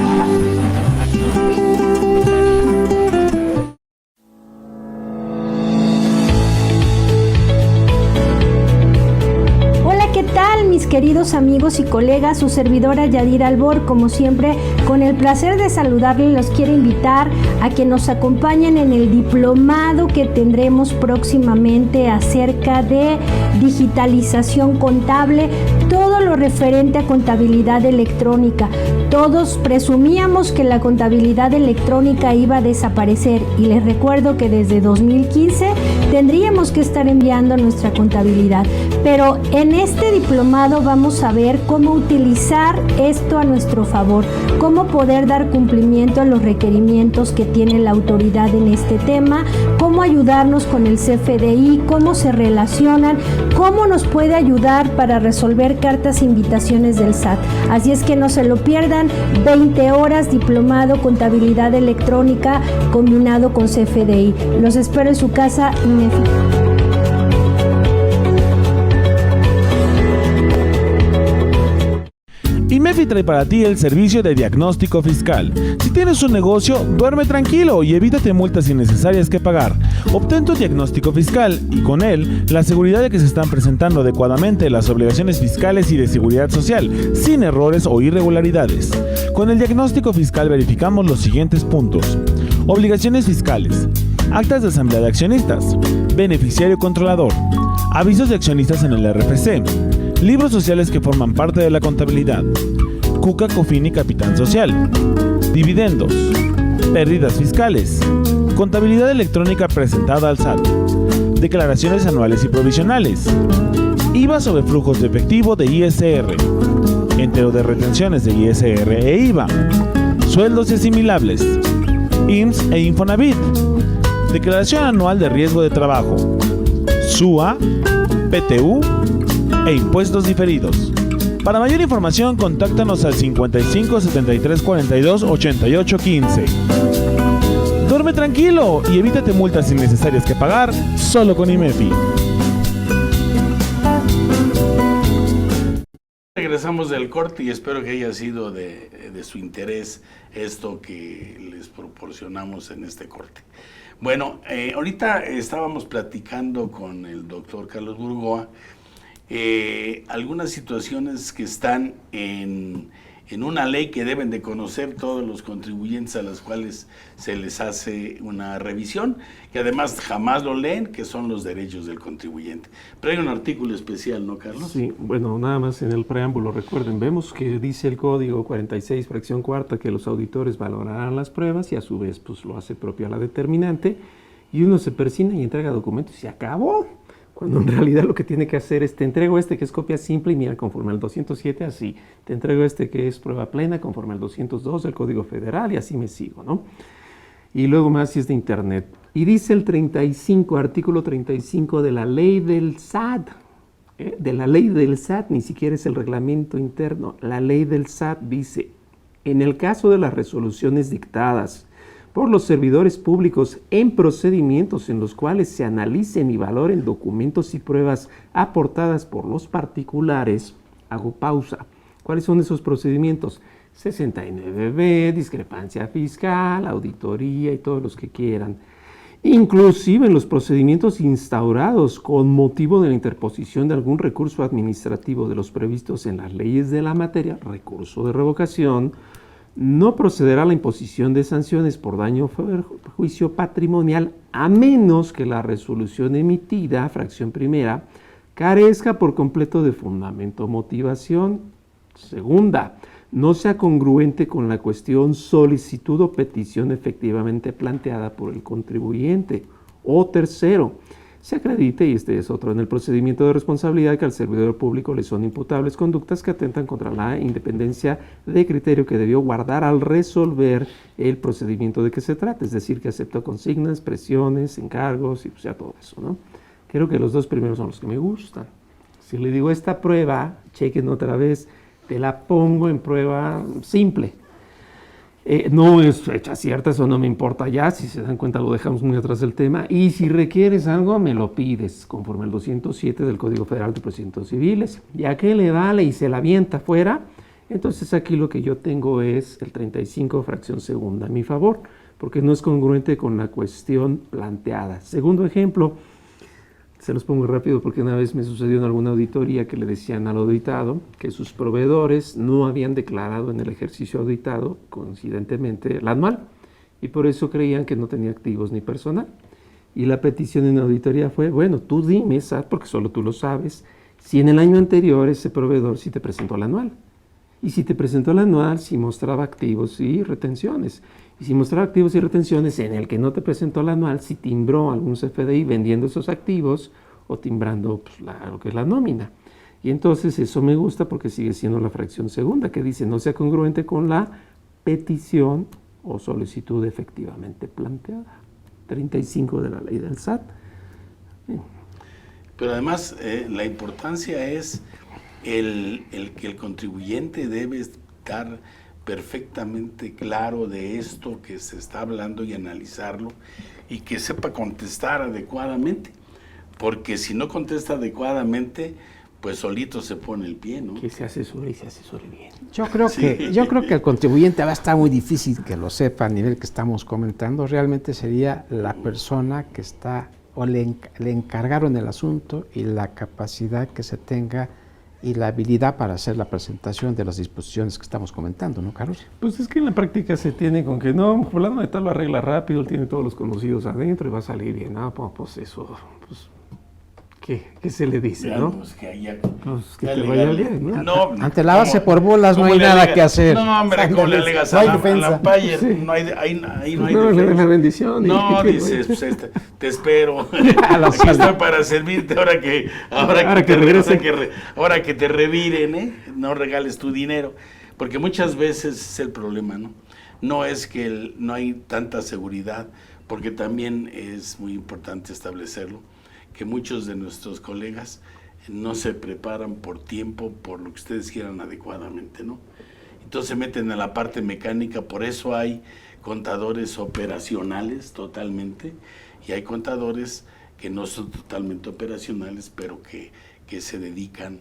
Mis queridos amigos y colegas, su servidora Yadira Albor, como siempre, con el placer de saludarles, los quiero invitar a que nos acompañen en el diplomado que tendremos próximamente acerca de digitalización contable, todo lo referente a contabilidad electrónica. Todos presumíamos que la contabilidad electrónica iba a desaparecer y les recuerdo que desde 2015 tendríamos que estar enviando nuestra contabilidad, pero en este diplomado vamos a ver cómo utilizar esto a nuestro favor, cómo poder dar cumplimiento a los requerimientos que tiene la autoridad en este tema, cómo ayudarnos con el CFDI, cómo se relacionan, cómo nos puede ayudar para resolver cartas e invitaciones del SAT. Así es que no se lo pierdan, 20 horas diplomado contabilidad electrónica combinado con CFDI. Los espero en su casa IMEFI. IMEFI trae para ti el servicio de diagnóstico fiscal. Si tienes un negocio, duerme tranquilo y evítate multas innecesarias que pagar. Obtén tu diagnóstico fiscal y con él la seguridad de que se están presentando adecuadamente las obligaciones fiscales y de seguridad social, sin errores o irregularidades. Con el diagnóstico fiscal verificamos los siguientes puntos: obligaciones fiscales, actas de asamblea de accionistas, beneficiario controlador, avisos de accionistas en el RFC, libros sociales que forman parte de la contabilidad, CUCA, COFIN y Capitán Social, dividendos, pérdidas fiscales, contabilidad electrónica presentada al SAT, declaraciones anuales y provisionales, IVA sobre flujos de efectivo de ISR, entero de retenciones de ISR e IVA, sueldos y asimilables, IMSS e Infonavit, declaración anual de riesgo de trabajo, SUA, PTU e impuestos diferidos. Para mayor información, contáctanos al 55 73 42 88 15. Duerme tranquilo y evítate multas innecesarias que pagar solo con IMEFI. Regresamos del corte y espero que haya sido de su interés esto que les proporcionamos en este corte. Bueno, ahorita estábamos platicando con el doctor Carlos Burgoa algunas situaciones que están en una ley que deben de conocer todos los contribuyentes a los cuales se les hace una revisión, que además jamás lo leen, que son los derechos del contribuyente. Pero hay un artículo especial, ¿no, Carlos? Sí, bueno, nada más en el preámbulo, recuerden, vemos que dice el Código 46, fracción cuarta, que los auditores valorarán las pruebas y a su vez pues lo hace propia la determinante, y uno se persina y entrega documentos y se acabó. Cuando en realidad lo que tiene que hacer es, te entrego este que es copia simple y mira, conforme al 207, así. Te entrego este que es prueba plena, conforme al 202 del Código Federal, y así me sigo, ¿no? Y luego más si es de Internet. Y dice el 35, artículo 35 de la ley del SAT, de la ley del SAT, ni siquiera es el reglamento interno. La ley del SAT dice, en el caso de las resoluciones dictadas por los servidores públicos en procedimientos en los cuales se analicen y valoren documentos y pruebas aportadas por los particulares, hago pausa. ¿Cuáles son esos procedimientos? 69B, discrepancia fiscal, auditoría y todos los que quieran. Inclusive en los procedimientos instaurados con motivo de la interposición de algún recurso administrativo de los previstos en las leyes de la materia, recurso de revocación, no procederá a la imposición de sanciones por daño o perjuicio patrimonial a menos que la resolución emitida, fracción primera, carezca por completo de fundamento o motivación. Segunda, no sea congruente con la cuestión solicitud o petición efectivamente planteada por el contribuyente. O tercero, se acredite, y este es otro, en el procedimiento de responsabilidad que al servidor público le son imputables conductas que atentan contra la independencia de criterio que debió guardar al resolver el procedimiento de que se trata, es decir, que aceptó consignas, presiones, encargos y pues ya todo eso, ¿no? Creo que los dos primeros son los que me gustan. Si le digo esta prueba, chequen otra vez, te la pongo en prueba simple. No es fecha cierta, eso no me importa ya, si se dan cuenta lo dejamos muy atrás del tema, y si requieres algo me lo pides, conforme al 207 del Código Federal de Procedimientos Civiles, ya que le vale y se la avienta fuera, entonces aquí lo que yo tengo es el 35 fracción segunda a mi favor, porque no es congruente con la cuestión planteada. Segundo ejemplo, se los pongo rápido porque una vez me sucedió en alguna auditoría que le decían al auditado que sus proveedores no habían declarado en el ejercicio auditado, coincidentemente, el anual, y por eso creían que no tenía activos ni personal. Y la petición en la auditoría fue, bueno, tú dime, SAT, porque solo tú lo sabes, si en el año anterior ese proveedor sí te presentó el anual. Y si te presentó el anual, si mostraba activos y retenciones. Y si mostraba activos y retenciones en el que no te presentó el anual, si timbró algún CFDI vendiendo esos activos o timbrando pues, lo que es la nómina. Y entonces eso me gusta porque sigue siendo la fracción segunda, que dice no sea congruente con la petición o solicitud efectivamente planteada. 35 de la ley del SAT. Pero además la importancia es el que el contribuyente debe estar perfectamente claro de esto que se está hablando y analizarlo y que sepa contestar adecuadamente, porque si no contesta adecuadamente, pues solito se pone el pie, ¿no? Que se asesore y se asesore bien. Yo creo que el contribuyente va a estar muy difícil que lo sepa a nivel que estamos comentando. Realmente sería la persona que está o le encargaron el asunto y la capacidad que se tenga y la habilidad para hacer la presentación de las disposiciones que estamos comentando, ¿no, Carlos? Pues es que en la práctica se tiene con que no, fulano de tal lo arregla rápido, él tiene todos los conocidos adentro y va a salir bien. Ah, pues eso, pues, ¿qué se le dice, ya, no? Pues que haya, pues que te vaya bien, ¿no? No, ante la base por bolas no hay nada que hacer. No, hombre, como le alegas no hay a defensa. la Payer, Sí. no hay No, le den la defensa. bendición. No, y- dices, pues te espero. A la Aquí sala. estoy para servirte ahora que te reviren, ¿eh? No regales tu dinero. Porque muchas veces es el problema, ¿no? No es que no hay tanta seguridad porque también es muy importante establecerlo, que muchos de nuestros colegas no se preparan por tiempo, por lo que ustedes quieran adecuadamente, ¿no? Entonces se meten en la parte mecánica, por eso hay contadores operacionales totalmente, y hay contadores que no son totalmente operacionales, pero que se dedican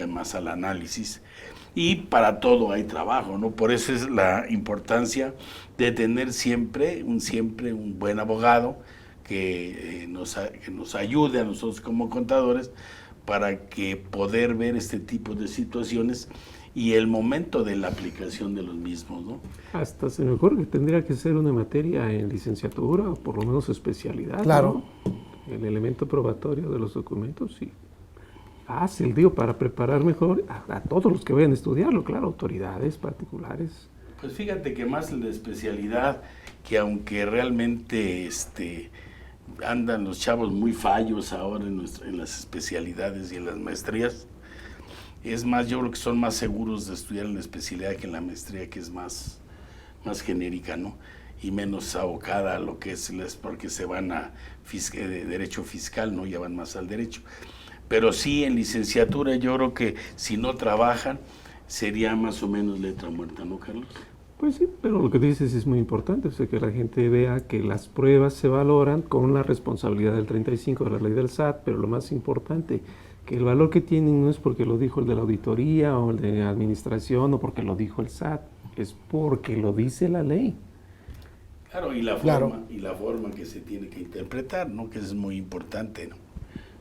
más al análisis. Y para todo hay trabajo, ¿no? Por eso es la importancia de tener siempre un buen abogado que nos ayude a nosotros como contadores para que poder ver este tipo de situaciones y el momento de la aplicación de los mismos, ¿no? Hasta se me ocurre que tendría que ser una materia en licenciatura o por lo menos especialidad. Claro. ¿No? El elemento probatorio de los documentos, sí. Fácil, digo, para preparar mejor a todos los que vayan a estudiarlo, claro, autoridades particulares. Pues fíjate que más la especialidad, que aunque realmente andan los chavos muy fallos ahora en las especialidades y en las maestrías, es más, yo creo que son más seguros de estudiar en la especialidad que en la maestría, que es más genérica, ¿no? Y menos abocada a lo que es, porque se van a derecho fiscal, ¿no? Ya van más al derecho. Pero sí, en licenciatura yo creo que si no trabajan, sería más o menos letra muerta, ¿no, Carlos? Pues sí, pero lo que dices es muy importante, o sea, que la gente vea que las pruebas se valoran con la responsabilidad del 35 de la ley del SAT, pero lo más importante, que el valor que tienen no es porque lo dijo el de la auditoría o el de administración o porque lo dijo el SAT, es porque lo dice la ley. Claro, y la forma que se tiene que interpretar, ¿no? Que es muy importante, ¿no?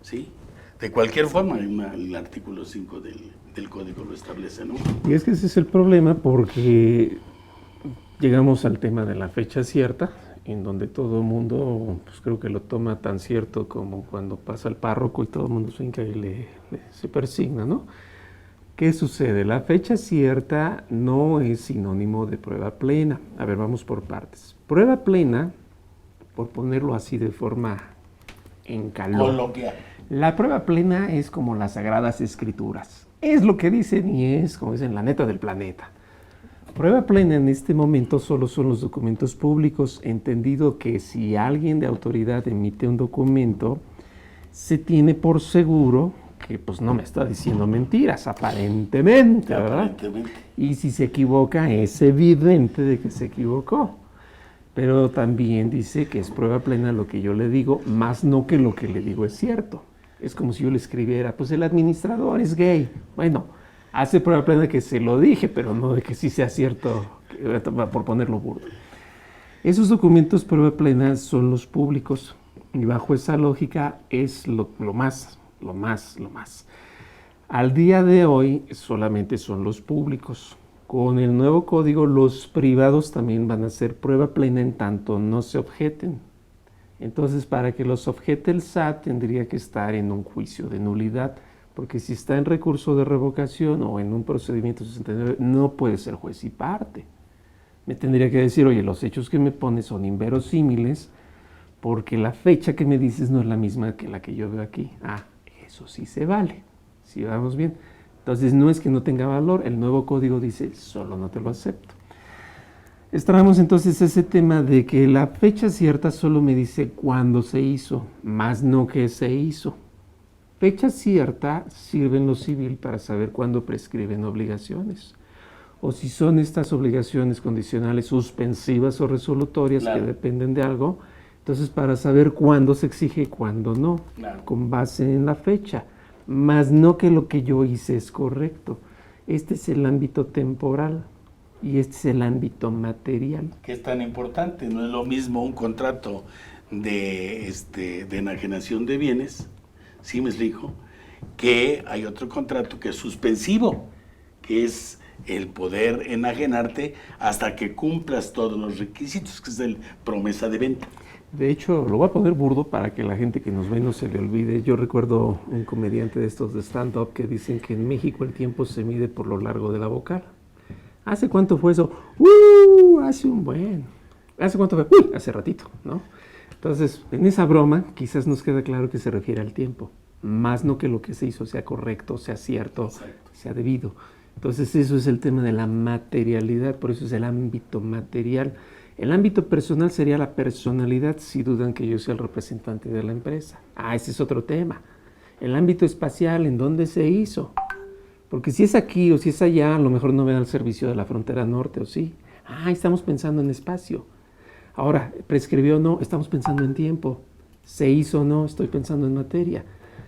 ¿Sí? De cualquier forma, el artículo 5 del código lo establece, ¿no? Y es que ese es el problema, porque llegamos al tema de la fecha cierta, en donde todo el mundo, pues creo que lo toma tan cierto como cuando pasa el párroco y todo el mundo se hinca y se persigna, ¿no? ¿Qué sucede? La fecha cierta no es sinónimo de prueba plena. A ver, vamos por partes. Prueba plena, por ponerlo así de forma en calor. Coloquial. La prueba plena es como las Sagradas Escrituras. Es lo que dicen y es, como dicen, la neta del planeta. Prueba plena en este momento solo son los documentos públicos, entendido que si alguien de autoridad emite un documento, se tiene por seguro que pues no me está diciendo mentiras, aparentemente, ¿verdad? Aparentemente. Y si se equivoca, es evidente de que se equivocó. Pero también dice que es prueba plena lo que yo le digo, más no que lo que le digo es cierto. Es como si yo le escribiera, pues el administrador es gay. Bueno, hace prueba plena que se lo dije, pero no de que sí sea cierto, por ponerlo burdo. Esos documentos prueba plena son los públicos, y bajo esa lógica es lo más. Al día de hoy solamente son los públicos. Con el nuevo código, los privados también van a ser prueba plena en tanto no se objeten. Entonces, para que los objete el SAT, tendría que estar en un juicio de nulidad, porque si está en recurso de revocación o en un procedimiento 69, no puede ser juez y parte. Me tendría que decir, oye, los hechos que me pones son inverosímiles, porque la fecha que me dices no es la misma que la que yo veo aquí. Ah, eso sí se vale, si vamos bien. Entonces, no es que no tenga valor, el nuevo código dice, solo no te lo acepto. Extraemos entonces ese tema de que la fecha cierta solo me dice cuándo se hizo, más no qué se hizo. Fecha cierta sirve en lo civil para saber cuándo prescriben obligaciones. O si son estas obligaciones condicionales suspensivas o resolutorias, claro, que dependen de algo, entonces para saber cuándo se exige y cuándo no, claro, con base en la fecha. Más no que lo que yo hice es correcto. Este es el ámbito temporal y este es el ámbito material. Que es tan importante, no es lo mismo un contrato de enajenación de bienes, ¿sí me explico? Que hay otro contrato que es suspensivo, que es el poder enajenarte hasta que cumplas todos los requisitos, que es el promesa de venta. De hecho, lo voy a poner burdo para que la gente que nos ve no se le olvide. Yo recuerdo un comediante de estos de stand-up que dicen que en México el tiempo se mide por lo largo de la vocal. ¿Hace cuánto fue eso? Hace un buen. ¿Hace cuánto fue? Hace ratito, ¿no? Entonces, en esa broma quizás nos queda claro que se refiere al tiempo, más no que lo que se hizo sea correcto, sea cierto, exacto, sea debido. Entonces, eso es el tema de la materialidad, por eso es el ámbito material. El ámbito personal sería la personalidad, si dudan que yo sea el representante de la empresa. Ese es otro tema. El ámbito espacial, ¿en dónde se hizo? Porque si es aquí o si es allá, a lo mejor no me da el servicio de la frontera norte, ¿o sí? Estamos pensando en espacio. Ahora, prescribió o no, estamos pensando en tiempo. Se hizo o no, estoy pensando en materia.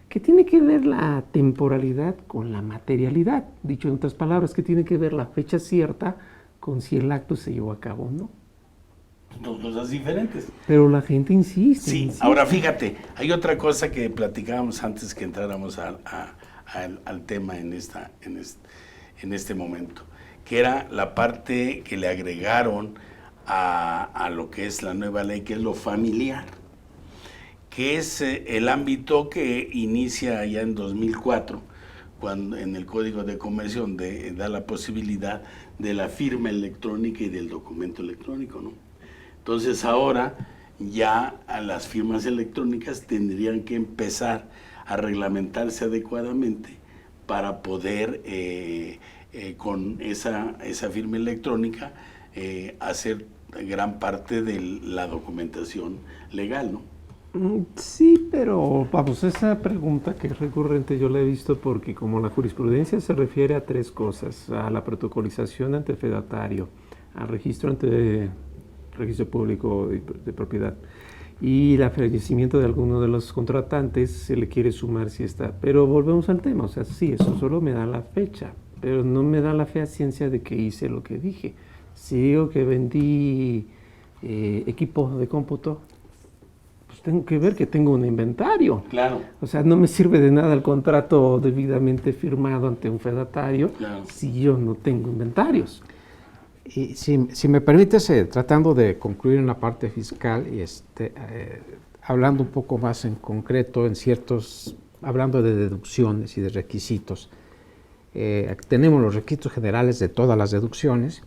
¿Qué tiene que ver la temporalidad con la materialidad? Dicho en otras palabras, ¿qué tiene que ver la fecha cierta con si el acto se llevó a cabo o no? Dos cosas diferentes. Pero la gente insiste. Sí, ahora fíjate, hay otra cosa que platicábamos antes que entráramos al tema en este momento, que era la parte que le agregaron a lo que es la nueva ley, que es lo familiar, que es el ámbito que inicia ya en 2004, cuando en el Código de Comercio da la posibilidad de la firma electrónica y del documento electrónico, ¿no? Entonces ahora ya a las firmas electrónicas tendrían que empezar a reglamentarse adecuadamente para poder con esa firma electrónica hacer gran parte de la documentación legal, ¿no? Sí, pero vamos, esa pregunta que es recurrente yo la he visto porque como la jurisprudencia se refiere a tres cosas: a la protocolización ante fedatario, al registro ante registro público de propiedad y el fallecimiento de alguno de los contratantes, se le quiere sumar si está. Pero volvemos al tema, o sea, sí, eso solo me da la fecha, pero no me da la fehaciencia de que hice lo que dije. Si digo que vendí equipo de cómputo, pues tengo que ver que tengo un inventario. Claro. O sea, no me sirve de nada el contrato debidamente firmado ante un fedatario, claro, si yo no tengo inventarios. Y si me permites, tratando de concluir en la parte fiscal, hablando un poco más en concreto, hablando de deducciones y de requisitos, tenemos los requisitos generales de todas las deducciones,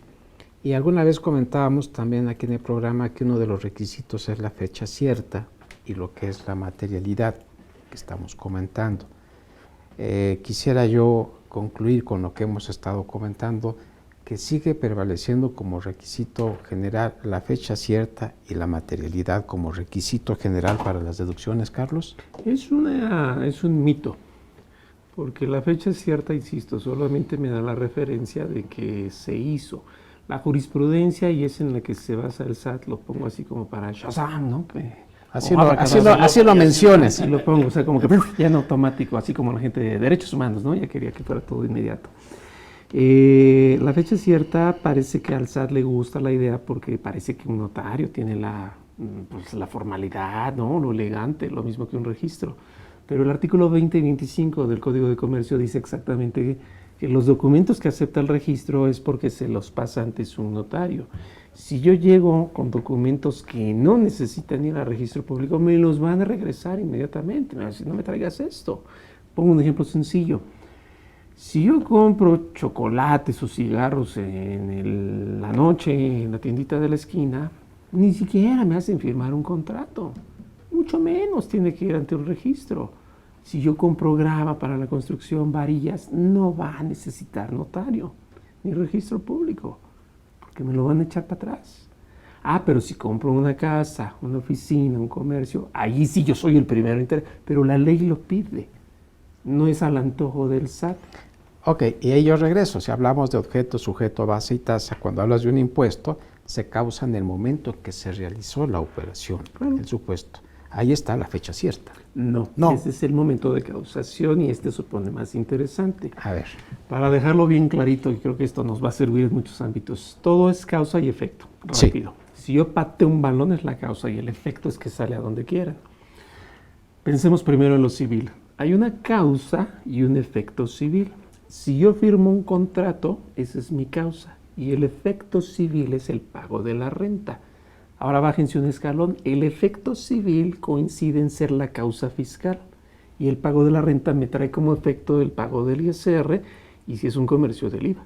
y alguna vez comentábamos también aquí en el programa que uno de los requisitos es la fecha cierta y lo que es la materialidad que estamos comentando. Quisiera yo concluir con lo que hemos estado comentando, que sigue prevaleciendo como requisito general la fecha cierta y la materialidad como requisito general para las deducciones, Carlos. Es un mito, porque la fecha cierta, insisto, solamente me da la referencia de que se hizo. La jurisprudencia, y es en la que se basa el SAT, lo pongo así como para Shazam, ¿no? Así lo menciones. Así lo pongo, o sea, como que ya en automático, así como la gente de derechos humanos, ¿no? Ya quería que fuera todo inmediato. La fecha cierta parece que al SAT le gusta la idea porque parece que un notario tiene la formalidad, ¿no? Lo elegante, lo mismo que un registro. Pero el artículo 20 y 25 del Código de Comercio dice exactamente que los documentos que acepta el registro es porque se los pasa antes un notario. Si yo llego con documentos que no necesitan ir al registro público, me los van a regresar inmediatamente. Me van a decir, no me traigas esto. Pongo un ejemplo sencillo. Si yo compro chocolates o cigarros en la noche en la tiendita de la esquina, ni siquiera me hacen firmar un contrato. Mucho menos tiene que ir ante un registro. Si yo compro grava para la construcción, varillas, no va a necesitar notario ni registro público, porque me lo van a echar para atrás. Pero si compro una casa, una oficina, un comercio, ahí sí yo soy el primero en interés, pero la ley lo pide. No es al antojo del SAT. Ok, y ahí yo regreso. Si hablamos de objeto, sujeto, base y tasa, cuando hablas de un impuesto, se causa en el momento en que se realizó la operación, claro, el supuesto. Ahí está la fecha cierta. No, ese es el momento de causación y este supone más interesante. A ver. Para dejarlo bien clarito, y creo que esto nos va a servir en muchos ámbitos, todo es causa y efecto. Rápido. Sí. Si yo pateo un balón es la causa y el efecto es que sale a donde quiera. Pensemos primero en lo civil. Hay una causa y un efecto civil. Si yo firmo un contrato, esa es mi causa y el efecto civil es el pago de la renta. Ahora bájense un escalón. El efecto civil coincide en ser la causa fiscal y el pago de la renta me trae como efecto el pago del ISR y si es un comercio del IVA.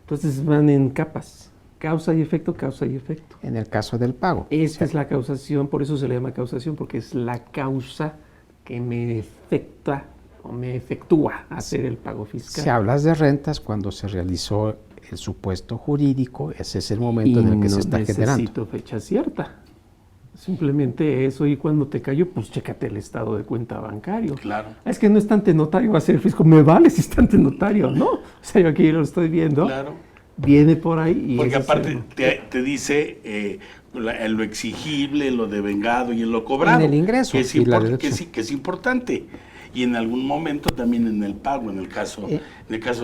Entonces van en capas. Causa y efecto, causa y efecto. En el caso del pago. Esta es la causación, por eso se le llama causación, porque es la causa que me afecta o me efectúa hacer el pago fiscal. Si hablas de rentas, cuando se realizó el supuesto jurídico, ese es el momento en el que se está generando. Necesito fecha cierta. Simplemente eso, y cuando te cayó, pues chécate el estado de cuenta bancario. Claro. Es que no está ante notario, va a ser el fisco. Me vale si está ante notario, ¿no? O sea, yo aquí lo estoy viendo. Claro. Viene por ahí. Y porque aparte te dice en lo exigible, en lo devengado y en lo cobrado. En el ingreso. Que es importante. Y en algún momento también en el pago, en el caso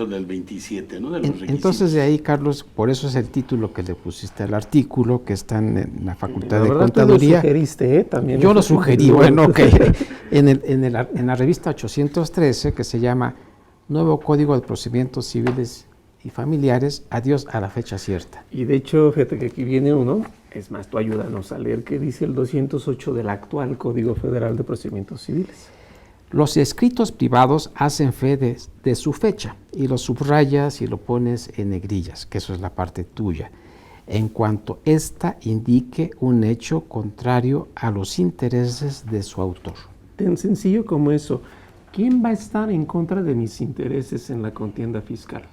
del 27, ¿no? De los requisitos. Entonces de ahí, Carlos, por eso es el título que le pusiste al artículo, que está en la Facultad de Contaduría. Tú lo sugeriste, también. Yo lo sugerí, bueno, ok. En la revista 813, que se llama Nuevo Código de Procedimientos Civiles y Familiares, adiós a la fecha cierta. Y de hecho, fíjate que aquí viene uno, es más, tú ayúdanos a leer qué dice el 208 del actual Código Federal de Procedimientos Civiles. Los escritos privados hacen fe de su fecha y lo subrayas y lo pones en negrillas, que eso es la parte tuya, en cuanto ésta indique un hecho contrario a los intereses de su autor. Tan sencillo como eso. ¿Quién va a estar en contra de mis intereses en la contienda fiscal?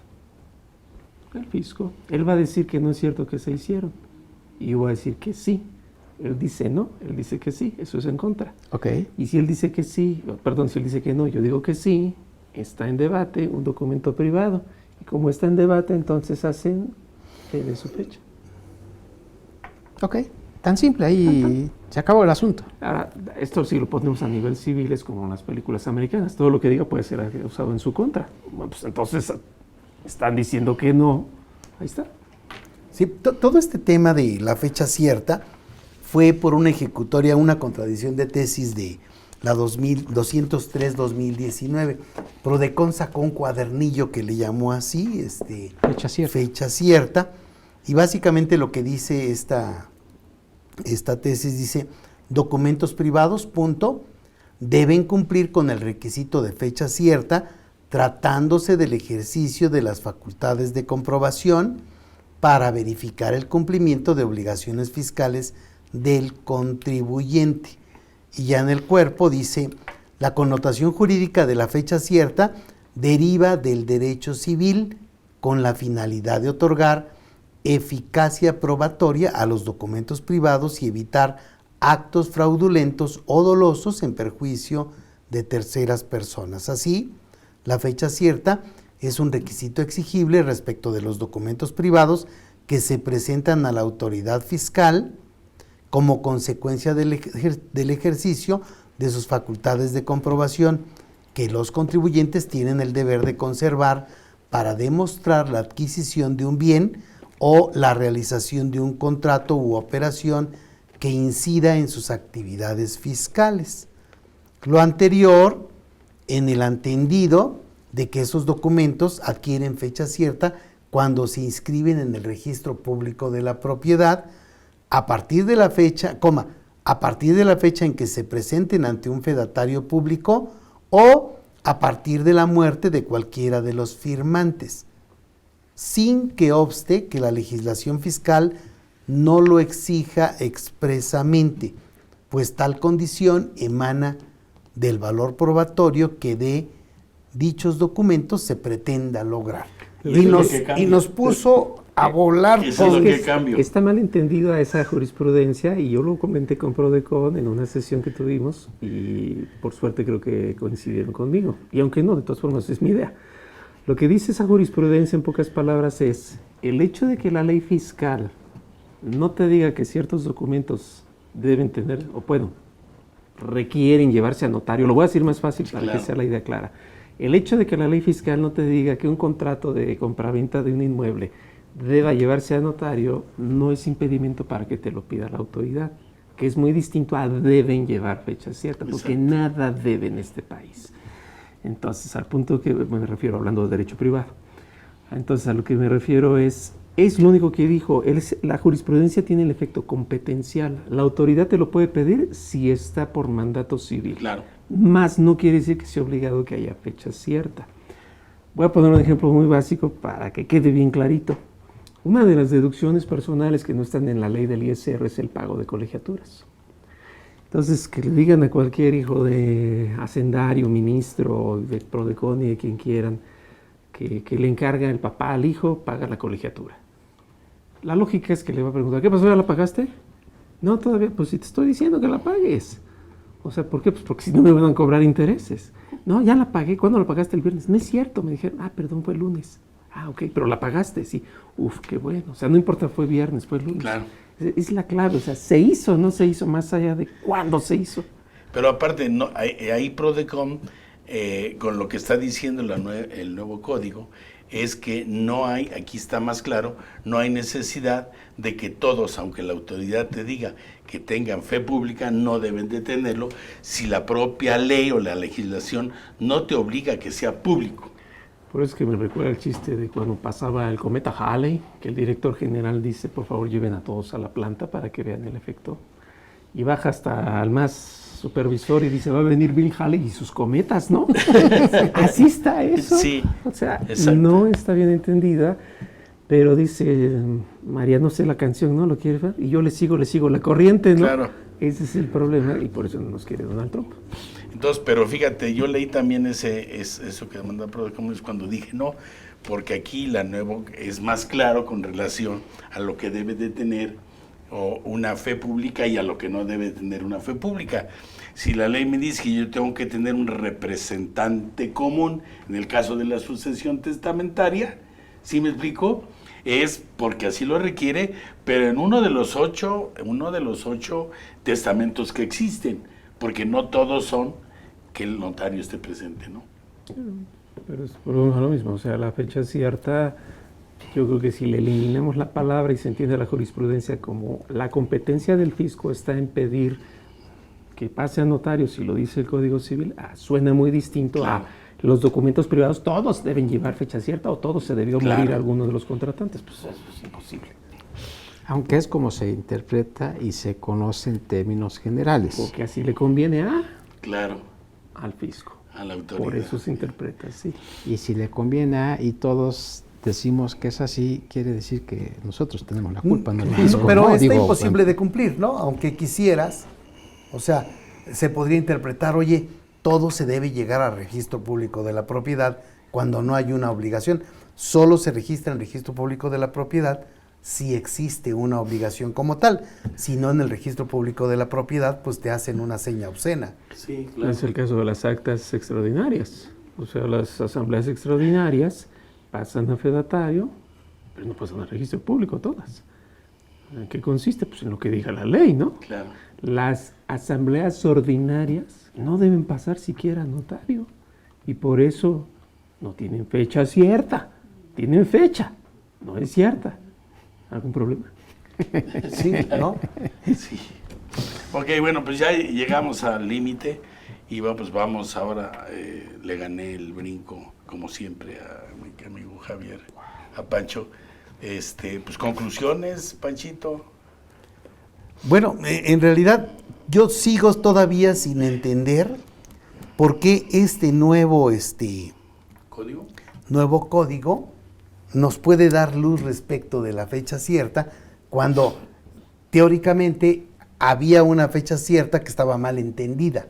El fisco. Él va a decir que no es cierto que se hicieron. Y yo voy a decir que sí. Él dice no, él dice que sí, eso es en contra. Okay. Y si él dice que sí, perdón, si él dice que no, yo digo que sí, está en debate un documento privado. Y como está en debate, entonces hacen fe de su fecha. Ok, tan simple, ahí se acabó el asunto. Ahora, esto si lo ponemos a nivel civil es como en las películas americanas, todo lo que diga puede ser usado en su contra. Bueno, pues entonces están diciendo que no, ahí está. Sí, todo este tema de la fecha cierta fue por una ejecutoria, una contradicción de tesis de la 203-2019. Prodecon sacó un cuadernillo que le llamó así, fecha cierta, y básicamente lo que dice esta tesis dice: documentos privados, deben cumplir con el requisito de fecha cierta, tratándose del ejercicio de las facultades de comprobación para verificar el cumplimiento de obligaciones fiscales del contribuyente. Y ya en el cuerpo dice: la connotación jurídica de la fecha cierta deriva del derecho civil con la finalidad de otorgar eficacia probatoria a los documentos privados y evitar actos fraudulentos o dolosos en perjuicio de terceras personas. Así, la fecha cierta es un requisito exigible respecto de los documentos privados que se presentan a la autoridad fiscal como consecuencia del ejercicio de sus facultades de comprobación, que los contribuyentes tienen el deber de conservar para demostrar la adquisición de un bien o la realización de un contrato u operación que incida en sus actividades fiscales. Lo anterior, en el entendido de que esos documentos adquieren fecha cierta cuando se inscriben en el registro público de la propiedad, a partir de la fecha, en que se presenten ante un fedatario público o a partir de la muerte de cualquiera de los firmantes, sin que obste que la legislación fiscal no lo exija expresamente, pues tal condición emana del valor probatorio que de dichos documentos se pretenda lograr. Y nos puso a volar. Eso es lo que cambio. Está mal entendida esa jurisprudencia, y yo lo comenté con Prodecon en una sesión que tuvimos, y por suerte creo que coincidieron conmigo. Y aunque no, de todas formas es mi idea. Lo que dice esa jurisprudencia en pocas palabras es: el hecho de que la ley fiscal no te diga que ciertos documentos deben tener, o requieren llevarse a notario, lo voy a decir más fácil para que sea la idea clara. El hecho de que la ley fiscal no te diga que un contrato de compraventa de un inmueble deba llevarse a notario no es impedimento para que te lo pida la autoridad, que es muy distinto a deben llevar fecha cierta, porque nada debe en este país. Entonces, al punto que me refiero, hablando de derecho privado, entonces a lo que me refiero es lo único que dijo, la jurisprudencia tiene el efecto competencial. La autoridad te lo puede pedir si está por mandato civil. Claro. Más no quiere decir que sea obligado que haya fecha cierta. Voy a poner un ejemplo muy básico para que quede bien clarito. Una de las deducciones personales que no están en la ley del ISR es el pago de colegiaturas. Entonces, que le digan a cualquier hijo de hacendario, ministro, de Prodecon y de quien quieran, que le encarga el papá al hijo pagar la colegiatura. La lógica es que le va a preguntar, ¿qué pasó? ¿Ya la pagaste? No, todavía, pues si te estoy diciendo que la pagues. O sea, ¿por qué? Pues porque si no me van a cobrar intereses. No, ya la pagué. ¿Cuándo la pagaste? El viernes. No es cierto, me dijeron. Perdón, fue el lunes. Ok, pero la pagaste, sí. Uf, qué bueno. O sea, no importa, fue viernes, fue el lunes. Claro. Es la clave, o sea, ¿se hizo o no se hizo? Más allá de cuándo se hizo. Pero aparte, no, ahí Prodecon, con lo que está diciendo el nuevo código, es que no hay, aquí está más claro, no hay necesidad de que todos, aunque la autoridad te diga que tengan fe pública, no deben de tenerlo si la propia ley o la legislación no te obliga a que sea público. Por eso es que me recuerda el chiste de cuando pasaba el cometa Halley, que el director general dice, por favor lleven a todos a la planta para que vean el efecto. Y baja hasta el más supervisor y dice, va a venir Bill Halley y sus cometas, ¿no? Así está eso. Sí, o sea, exacto. No está bien entendida, pero dice, María, no sé la canción, ¿no? ¿Lo quieres ver? Y yo le sigo la corriente, ¿no? Claro. Ese es el problema y por eso no nos quiere Donald Trump. Entonces, pero fíjate, yo leí también eso que manda Prodecon cuando dije no, porque aquí la nueva es más claro con relación a lo que debe de tener una fe pública y a lo que no debe tener una fe pública. Si la ley me dice que yo tengo que tener un representante común, en el caso de la sucesión testamentaria, ¿sí me explico? Es porque así lo requiere, pero en uno de los ocho testamentos que existen, porque no todos son que el notario esté presente, ¿no? Pero es por lo mismo, o sea, la fecha cierta, yo creo que si le eliminamos la palabra y se entiende la jurisprudencia como la competencia del fisco está en pedir que pase a notario, si lo dice el Código Civil, suena muy distinto a los documentos privados, todos deben llevar fecha cierta o todos se debió morir alguno de los contratantes, pues eso es imposible. Aunque es como se interpreta y se conoce en términos generales. Porque así le conviene al fisco. A la autoridad. Por eso se interpreta así. Y si le conviene y todos decimos que es así, quiere decir que nosotros tenemos la culpa, no el fisco. Pero ¿no? está imposible de cumplir, ¿no? Aunque quisieras, o sea, se podría interpretar, oye, todo se debe llegar al registro público de la propiedad cuando no hay una obligación. Solo se registra en el registro público de la propiedad si existe una obligación como tal. Si no, en el registro público de la propiedad, pues te hacen una seña obscena. Sí, claro. Es el caso de las actas extraordinarias. O sea, las asambleas extraordinarias pasan a fedatario, pero no pasan al registro público todas. ¿En qué consiste? Pues en lo que diga la ley, ¿no? Claro. Las asambleas ordinarias no deben pasar siquiera a notario. Y por eso no tienen fecha cierta. Tienen fecha, no es cierta. ¿Algún problema? Sí, ¿no? Sí. Ok, bueno, pues ya llegamos al límite y vamos ahora, le gané el brinco, como siempre, a mi amigo Javier, a Pancho. Pues conclusiones, Panchito. Bueno, en realidad yo sigo todavía sin entender por qué este nuevo código nos puede dar luz respecto de la fecha cierta cuando teóricamente había una fecha cierta que estaba mal entendida,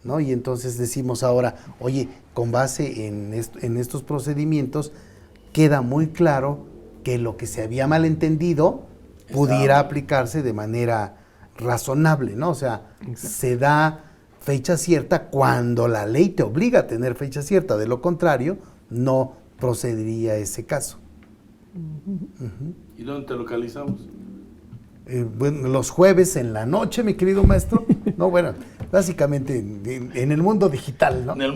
¿no? Y entonces decimos ahora, oye, con base en estos procedimientos queda muy claro que lo que se había mal entendido pudiera aplicarse de manera razonable, ¿no? O sea, se da fecha cierta cuando la ley te obliga a tener fecha cierta, de lo contrario, no procedería ese caso. ¿Y dónde te localizamos? Bueno, los jueves en la noche, mi querido maestro. No, bueno, básicamente en el mundo digital, ¿no? En el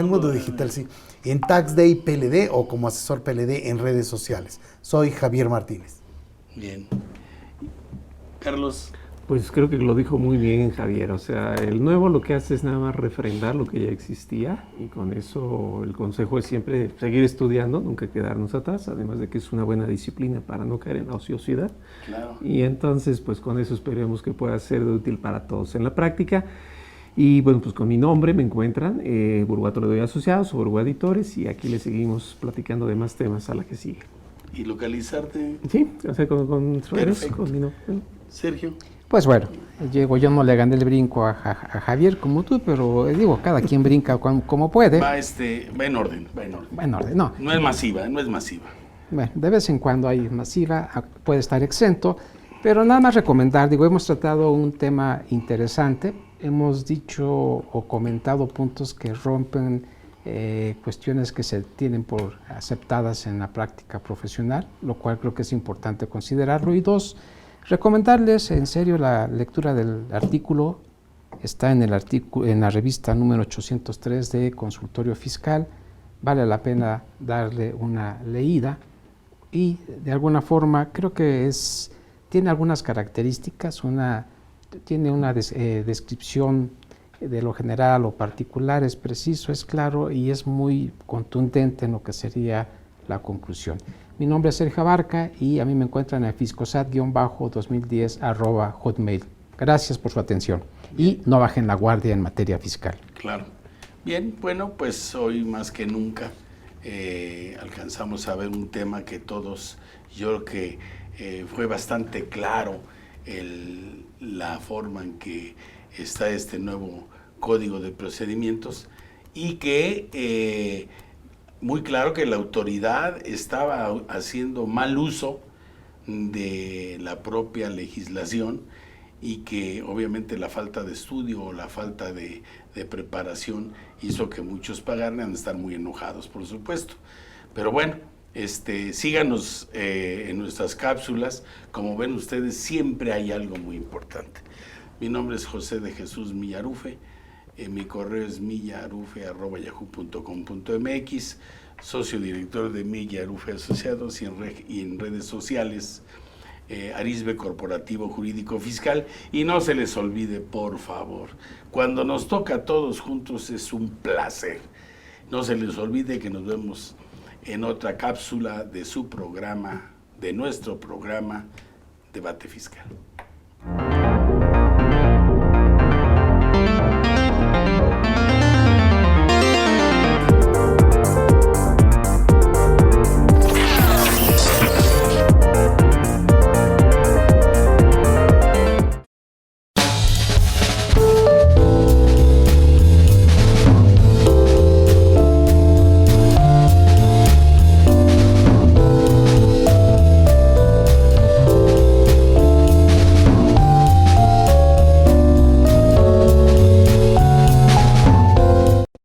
mundo digital, sí. En Tax Day PLD o como asesor PLD en redes sociales. Soy Javier Martínez. Bien. Carlos. Pues creo que lo dijo muy bien Javier, o sea, el nuevo lo que hace es nada más refrendar lo que ya existía y con eso el consejo es siempre seguir estudiando, nunca quedarnos atrás, además de que es una buena disciplina para no caer en la ociosidad. Claro. Y entonces pues con eso esperemos que pueda ser de útil para todos en la práctica. Y bueno, pues con mi nombre me encuentran, Burguá Toledo y Asociados o Burguá Editores, y aquí les seguimos platicando de más temas a la que sigue. ¿Y localizarte? Sí, o sea, con Perfecto. mi nombre. Sergio. Pues bueno, yo no le gané el brinco a Javier como tú, pero digo, cada quien brinca como puede. Va en orden. Va en orden, no. No es masiva. Bueno, de vez en cuando hay masiva, puede estar exento, pero nada más recomendar, digo, hemos tratado un tema interesante, hemos dicho o comentado puntos que rompen cuestiones que se tienen por aceptadas en la práctica profesional, lo cual creo que es importante considerarlo. Y dos, recomendarles en serio la lectura del artículo, está en la revista número 803 de Consultorio Fiscal, vale la pena darle una leída y de alguna forma creo que tiene algunas características, tiene una descripción de lo general o particular, es preciso, es claro y es muy contundente en lo que sería la conclusión. Mi nombre es Sergio Abarca y a mí me encuentran en fiscosat-2010@hotmail. Gracias por su atención y no bajen la guardia en materia fiscal. Claro. Bien, bueno, pues hoy más que nunca alcanzamos a ver un tema que todos, yo creo que fue bastante claro la forma en que está este nuevo Código de Procedimientos y que muy claro que la autoridad estaba haciendo mal uso de la propia legislación y que obviamente la falta de estudio o la falta de preparación hizo que muchos pagaran, han de estar muy enojados, por supuesto. Pero bueno, síganos en nuestras cápsulas. Como ven ustedes, siempre hay algo muy importante. Mi nombre es José de Jesús Millarufe. Mi correo es millarufe@yahoo.com.mx, socio director de Millarufe Asociados y en redes sociales Arisbe Corporativo Jurídico Fiscal. Y no se les olvide, por favor, cuando nos toca a todos juntos es un placer. No se les olvide que nos vemos en otra cápsula de su programa, de nuestro programa Debate Fiscal.